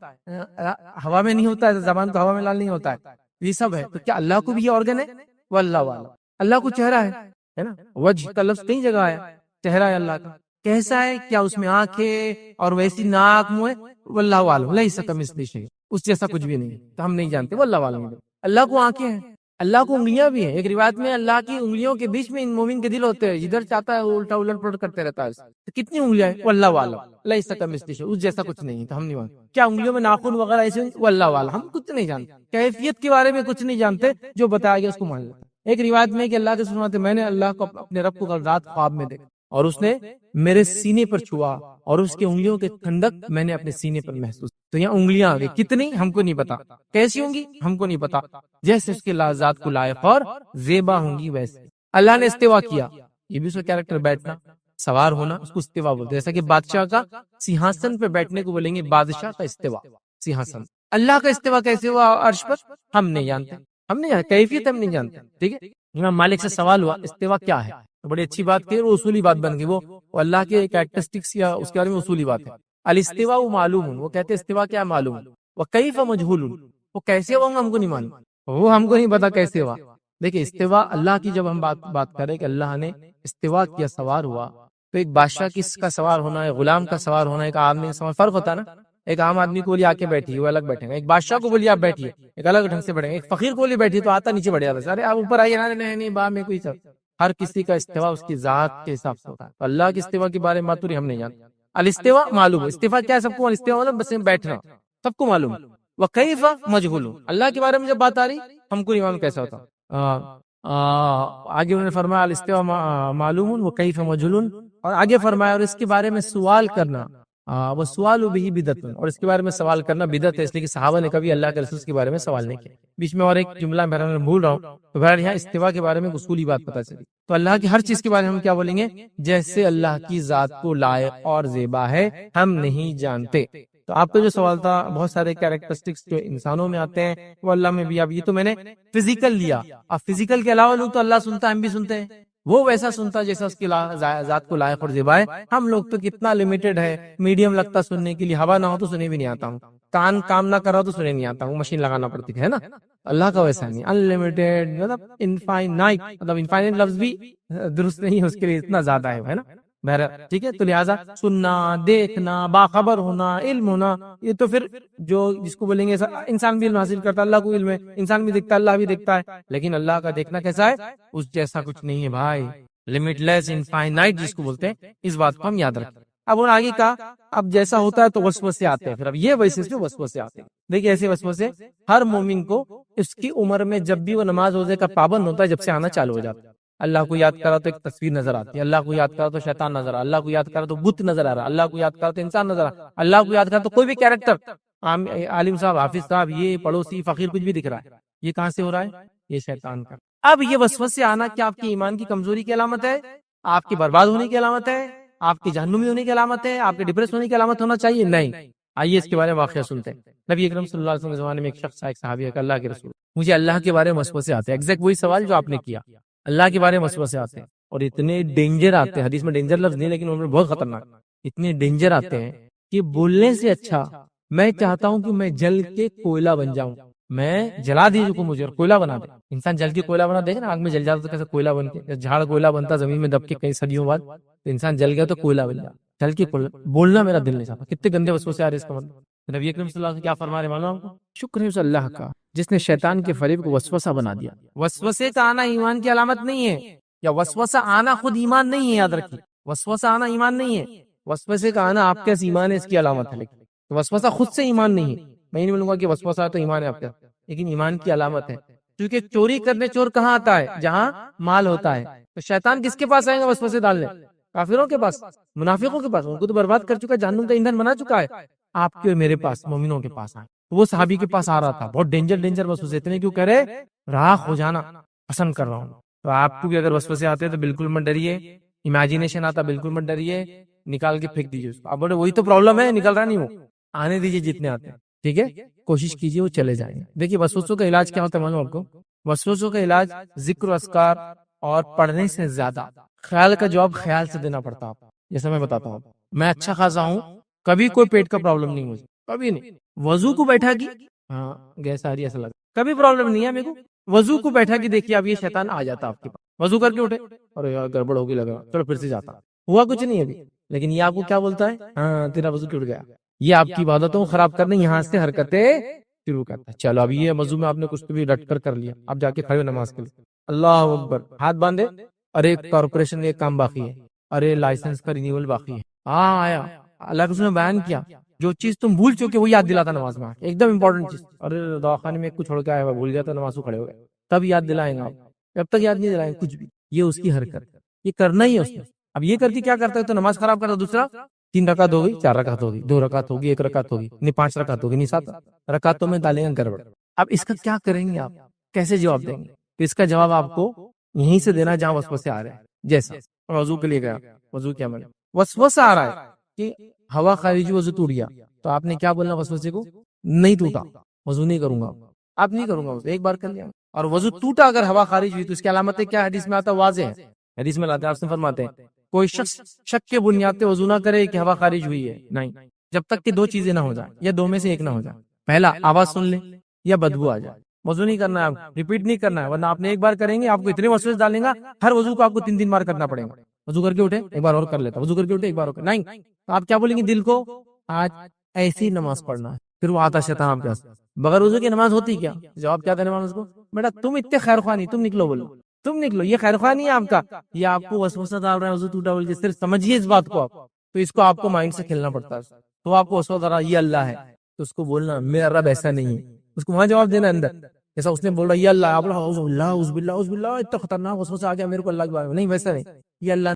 ہوا میں نہیں ہوتا ہے، زبان کو ہوا میں لال نہیں ہوتا ہے. یہ سب ہے. تو کیا اللہ کو بھی یہ آرگن ہے؟ واللہ عالم. اللہ کو چہرہ ہے نا؟ وجہ کا لفظ کئی جگہ آیا، چہرہ ہے اللہ کا. کیسا ہے؟ کیا اس میں آنکھیں اور ویسی ناک منہ ہے؟ واللہ عالم. لیس کمثلہ شیء، اس جیسا کچھ بھی نہیں. تو ہم نہیں جانتے. واللہ عالم. اللہ کو آنکھیں ہیں، اللہ کو انگلیاں بھی ہیں. ایک روایت میں اللہ کی انگلیوں کے بیچ میں ان مومن کے دل ہوتے ہیں، جدھر چاہتا ہے وہ الٹا الٹ پلٹ کرتے رہتا ہے. تو کتنی انگلیاں ہیں؟ واللہ عالم. لیس کمثلہ شیء، اس جیسا کچھ نہیں. تو ہم نہیں مانتے. کیا انگلیوں میں ناخن وغیرہ ایسے؟ واللہ عالم. ہم کچھ نہیں جانتے، کیفیت کے بارے میں کچھ نہیں جانتے. جو بتایا گیا اس کو مان لیتے. ایک روایت میں کہ اللہ کے سناتے میں نے اللہ کو اپنے رب کو کل رات خواب میں دیکھا اور اس نے میرے سینے پر چھوا اور اس کے انگلیوں کے ٹھنڈک میں نے اپنے سینے پر محسوس. تو یہاں انگلیاں آ گئی. کتنی ہم کو نہیں پتا. کیسی ہوں گی ہم کو نہیں پتا. جیسے اس کے ذات کو لائق اور زیبا ہوں گی ویسے. اللہ نے استوا کیا، یہ بھی اس کا کیریکٹر. بیٹھنا، سوار ہونا، اس کو استوا بولتے ہیں. جیسا کہ بادشاہ کا سیاہسن پہ بیٹھنے کو بولیں گے بادشاہ کا استوا، سیاہسن. اللہ کا استوا کیسے ہوا عرش پر ہم نہیں جانتے، کیفیت ہم نہیں جانتے. ٹھیک ہے. امام مالک سے سوال ہوا استوا کیا ہے، تو بڑی اچھی بات کی، وہ اصولی بات بن گئی، وہ اللہ کے کیریکٹرسٹکس یا اس کے بارے میں اصولی بات ہے. الاستوا معلوم، وہ کہتے استوا کیا معلوم، وکیف مجہول، وہ کیسے ہوا ہم کو نہیں معلوم، وہ ہم کو نہیں پتا کیسے ہوا. دیکھیں استوا اللہ کی جب ہم بات کریں کہ اللہ نے استوا کیا، سوار ہوا، تو ایک بادشاہ کس کا سوار ہونا ہے، غلام کا سوار ہونا ہے، ایک آدمی کا سوار، فرق ہوتا ہے نا. ایک عام آدمی کو بولی آ کے بیٹھی وہ الگ بیٹھے گا، ایک بادشاہ کو بولی آپ بیٹھیے ایک الگ ڈھنگ سے بیٹھے گا، ایک فقیر کو بولی بیٹھیے تو آتا نیچے بڑھ جاتا ہے، ارے آپ اوپر آئیے، نہیں با میں کوئی سب. ہر کسی کا استوا اس کی ذات کے حساب سے ہوتا ہے. تو اللہ کے استوا کے بارے میں بات ہم نہیں جانتے. الاستوا معلوم ہے، استوا کیا سب کو، الاستوا مطلب بس بیٹھنا سب کو معلوم ہے. وکیف مجہول، اللہ کے بارے میں جب بات آ رہی ہم کو نہیں معلوم کیسا ہوتا. آگے انہوں نے فرمایا الاستوا معلوم وکیف مجہول، اور آگے فرمایا اور اس کے بارے میں سوال کرنا، وہ سوال بھی بدعت، اور اس کے بارے میں سوال کرنا بدعت ہے، اس لیے کہ صحابہ نے کبھی اللہ کے رسول کے بارے میں سوال نہیں کیا. بیچ میں اور ایک جملہ میں بھول رہا ہوں، تو بہرحال یہاں استوا کے بارے میں اصولی بات پتہ چلی. تو اللہ کی ہر چیز کے بارے میں ہم کیا بولیں گے، جیسے اللہ کی ذات کو لائق اور زیبا ہے ہم نہیں جانتے. تو آپ کا جو سوال تھا، بہت سارے کیریکٹرسٹکس جو انسانوں میں آتے ہیں وہ اللہ میں بھی، اب یہ تو میں نے فزیکل لیا، اب فزیکل کے علاوہ لوگ تو اللہ سنتا ہے، ہم بھی سنتے ہیں، وہ ویسا سنتا جیسا اس کی ذات کو لائق اور زیبا ہے. ہم لوگ تو کتنا لمیٹڈ ہے، میڈیم لگتا سننے کے لیے، ہوا نہ ہو تو سنے بھی نہیں آتا ہوں، کان کام نہ کر رہا تو سنے نہیں آتا ہوں، مشین لگانا پڑتی ہے نا. اللہ کا ویسا نہیں، انلمیٹڈ مطلب انفائنائٹ، مطلب انفائنائٹ لفظ بھی درست نہیں ہے اس کے لیے، اتنا زیادہ ہے نا. بہرحال ٹھیک ہے. تو لہٰذا سننا، دیکھنا، باخبر ہونا، علم ہونا، یہ تو پھر جو جس کو بولیں گے انسان بھی علم حاصل کرتا ہے، اللہ کو علم ہے، انسان بھی دیکھتا ہے، اللہ بھی دیکھتا ہے، لیکن اللہ کا دیکھنا کیسا ہے، اس جیسا کچھ نہیں ہے بھائی. لمٹ لیس انفائنائٹ جس کو بولتے ہیں، اس بات کو ہم یاد رکھیں. اب انہوں نے آگے کہا اب جیسا ہوتا ہے تو وسوسے آتے ہیں، پھر اب یہ وسوسے آتے ہیں. دیکھیے ایسے وسوسے ہر مومن کو اس کی عمر میں جب بھی وہ نماز روزے کا پابند ہوتا ہے جب سے آنا چالو ہو جاتا ہے. اللہ کو یاد کرا تو ایک تصویر نظر آتی ہے، اللہ کو یاد کرا تو شیطان نظر آ رہا، اللہ کو یاد کرا تو بت نظر آ رہا، اللہ کو یاد کرا تو انسان نظر آ رہا، اللہ کو یاد کرا تو کوئی بھی کیریکٹر، عالم صاحب، حافظ صاحب، یہ پڑوسی، فقیر، کچھ بھی دکھ رہا ہے. یہ کہاں سے ہو رہا ہے؟ یہ شیطان کا. اب یہ وسوسے آنا کیا آپ کی ایمان کی کمزوری کی علامت ہے، آپ کی برباد ہونے کی علامت ہے، آپ کی جہنمی ہونے کی علامت ہے، آپ کے ڈپریس ہونے کی علامت ہونا چاہیے؟ نہیں. آئیے اس کے بارے میں واقعہ سنتے ہیں. نبی اکرم صلی اللہ علیہ وسلم کے زمانے میں ایک شخص، ایک صحابی ہے کہ اللہ کے رسول، مجھے اللہ کے بارے میں وسوسے آتے ہیں. ایگزیکٹ وہی سوال جو آپ نے کیا، اللہ کے بارے میں وسوسے آتے ہیں، اور اتنے ڈینجر آتے ہیں، حدیث میں ڈینجر لفظ نہیں لیکن ان میں بہت خطرناک، اتنے ڈینجر آتے ہیں کہ بولنے سے اچھا میں چاہتا ہوں کہ میں جل کے کوئلہ بن جاؤں، میں جلا دیجیے کو مجھے اور کوئلہ بنا دے. انسان جل کے کوئلہ بنا دے گا نا، آگ میں جل جاتا تو کیسے کوئلہ بن کے، جھاڑ کوئلہ بنتا زمین میں دب کے کئی صدیوں بعد، تو انسان جل گیا تو کوئلہ بن جا، جل کے کوئلہ. بولنا میرا دل نہیں چاہتا. کتنے گندے وسوسے آ رہے اس کا مطلب. نبی اکرم صلی اللہ علیہ وسلم کیا فرما رہے معلوم آپ کو؟ شکر ہے اس اللہ کا جس نے شیطان کے فریب کو وسوسہ بنا دیا. وسوسے کا آنا ایمان کی علامت نہیں ہے، یا وسوسہ آنا خود ایمان نہیں ہے، یاد رکھیے وسوسہ آنا ایمان نہیں ہے، وسوسے کا آنا آپ کے ایمان ہے اس کی علامت ہے. لیکن وسوسہ خود سے ایمان نہیں ہے. میں نہیں بولوں گا کہ وسوسہ ہے تو ایمان ہے آپ کا، لیکن ایمان کی علامت ہے. کیونکہ چوری کرنے چور کہاں آتا ہے؟ جہاں مال ہوتا ہے. تو شیطان کس کے پاس آئے گا وسوسے ڈالنے؟ کافروں کے پاس، منافقوں کے پاس. ان کو تو برباد کر چکا ہے، جہنم کا ایندھن بنا چکا ہے. آپ کے اور میرے پاس، مومنوں کے پاس آئے. وہ صحابی کے پاس آ رہا تھا، بہت ڈینجر وسوسے. اتنے کیوں کہہ رہے؟ راح ہو جانا پسند کر رہا ہوں. تو آپ کو بھی اگر وسوسے آتے ہیں تو بالکل مت ڈریے، امیجنیشن آتا بالکل مت ڈریے، نکال کے پھینک دیجیے اس کو. اب بولے وہی تو پرابلم ہے، نکل رہا نہیں، وہ آنے دیجیے جتنے آتے ہیں. ٹھیک ہے، کوشش کیجیے وہ چلے جائیں. دیکھیے وسوسوں کا علاج کیا ہوتا ہے معلوم آپ کو؟ وسوسوں کا علاج ذکر و اذکار اور پڑھنے سے زیادہ خیال کا جواب خیال سے دینا پڑتا. آپ جیسا میں بتاتا ہوں، میں اچھا خاصا ہوں، کبھی کوئی پیٹ کا پرابلم نہیں مجھے، کبھی نہیں. وضو کو بیٹھا کی ہاں گیس آ رہی ہے ایسا لگا، کبھی پرابلم نہیں ہے میرے کو. وضو کو بیٹھا کی دیکھیے اب یہ شیطان آ جاتا آپ کے پاس. وضو کر کے اٹھے، اور یار گڑبڑ ہوگی لگا، چلو پھر سے جاتا، ہوا کچھ نہیں ابھی. لیکن یہ آپ کو کیا بولتا ہے؟ ہاں تیرا وضو ٹوٹ گیا. یہ آپ کی عبادتوں کو خراب کرنے یہاں سے حرکتیں شروع کرتا ہے. چلو اب یہ وضو میں آپ نے کچھ تو بھی رٹ کر لیا، اب جا کے کھڑے نماز کے لیے، اللہ اکبر، ہاتھ باندھے، ارے کارپوریشن میں ایک کام باقی ہے، ارے لائسنس کا رینیول باقی ہے. ہاں آیا اللہ کے رسول نے بیان کیا، جو چیز تم بھول چکے وہ یاد دلاتا نماز میں، ایک دم امپورٹنٹ چیز. ارے دواخانے میں کچھ چھوڑ کے آیا ہوا، بھول گیا تو نماز کو کھڑے ہو گئے، تب یاد دلائیں گے آپ. جب تک یاد نہیں دلائیں گے کچھ بھی. یہ اس کی حرکت، یہ کرنا ہی ہے اس نے. اب یہ کر کے کیا کرتا ہے؟ تو نماز خراب کرتا. دوسرا 3 رکعت ہو گئی، 4 رکعت ہوگی، 2 رکعت ہوگی، 1 رکعت ہوگی، نہیں 5 رکعت ہوگی، نہیں 7 رکعتوں میں ڈالیں گے گڑبڑ. اب اس کا کیا کریں گے آپ؟ کیسے جواب دیں گے؟ تو اس کا جواب آپ کو یہیں سے دینا جہاں وسوسے آ رہے ہیں. جیسا وضو کے لیے گیا، وضو کیا میں وسوسہ آ رہا ہے کہ ہوا خارجی وضو ٹوٹ گیا، تو آپ نے کیا بولنا وسوسے کو؟ نہیں ٹوٹا وضو نہیں کروں گا اب نہیں کروں گا وضو ایک بار کر لیا اور وضو ٹوٹا اگر ہوا خارج ہوئی تو اس کی علامتیں کیا حدیث میں آتا واضح ہے حدیث میں لاتے ہیں آپ سے فرماتے ہیں کوئی شخص شک کے بنیاد پہ وضو نہ کرے کہ ہوا خارج ہوئی ہے نہیں جب تک کہ دو چیزیں نہ ہو جائیں یا دو میں سے ایک نہ ہو جائے پہلا آواز سن لے یا بدبو آ جائے وضو نہیں کرنا ہے ریپیٹ نہیں کرنا ہے ورنہ آپ نے ایک بار کریں گے آپ کو اتنے وسوسے ڈالیں گا ہر وضو کو آپ کو 3 بار کرنا پڑے گا وضو کر کے اٹھے ایک بار اور کر لیتا وضو کر کے اٹھے ایک بار اور نہیں تو آپ کیا بولیں گے دل کو آج ایسی نماز پڑھنا ہے پھر وہ آتا شیطان آپ کے پاس بغیر وضو کی نماز ہوتی کیا جواب کیا تھا نماز کو بیٹا تم اتنے خیر خواہ نہیں تم نکلو بولو تم نکلو یہ خیر خواہ نہیں ہے آپ کا یہ آپ کو وسوسہ ڈال رہا ہے وضو ٹوٹا بول کے صرف سمجھیے اس بات کو آپ تو اس کو آپ کو مائنڈ سے کھیلنا پڑتا ہے تو آپ کو وسوسہ ڈال رہا یہ اللہ ہے تو اس کو بولنا میرا رب ایسا نہیں ہے اس کو وہاں جواب دینا اندر جیسا اس نے بول رہا یہ اللہ آپ اعوذ باللہ اتنا خطرناک وسوسہ آ گیا میرے کو اللہ کے بارے میں نہیں ویسا نہیں یہ اللہ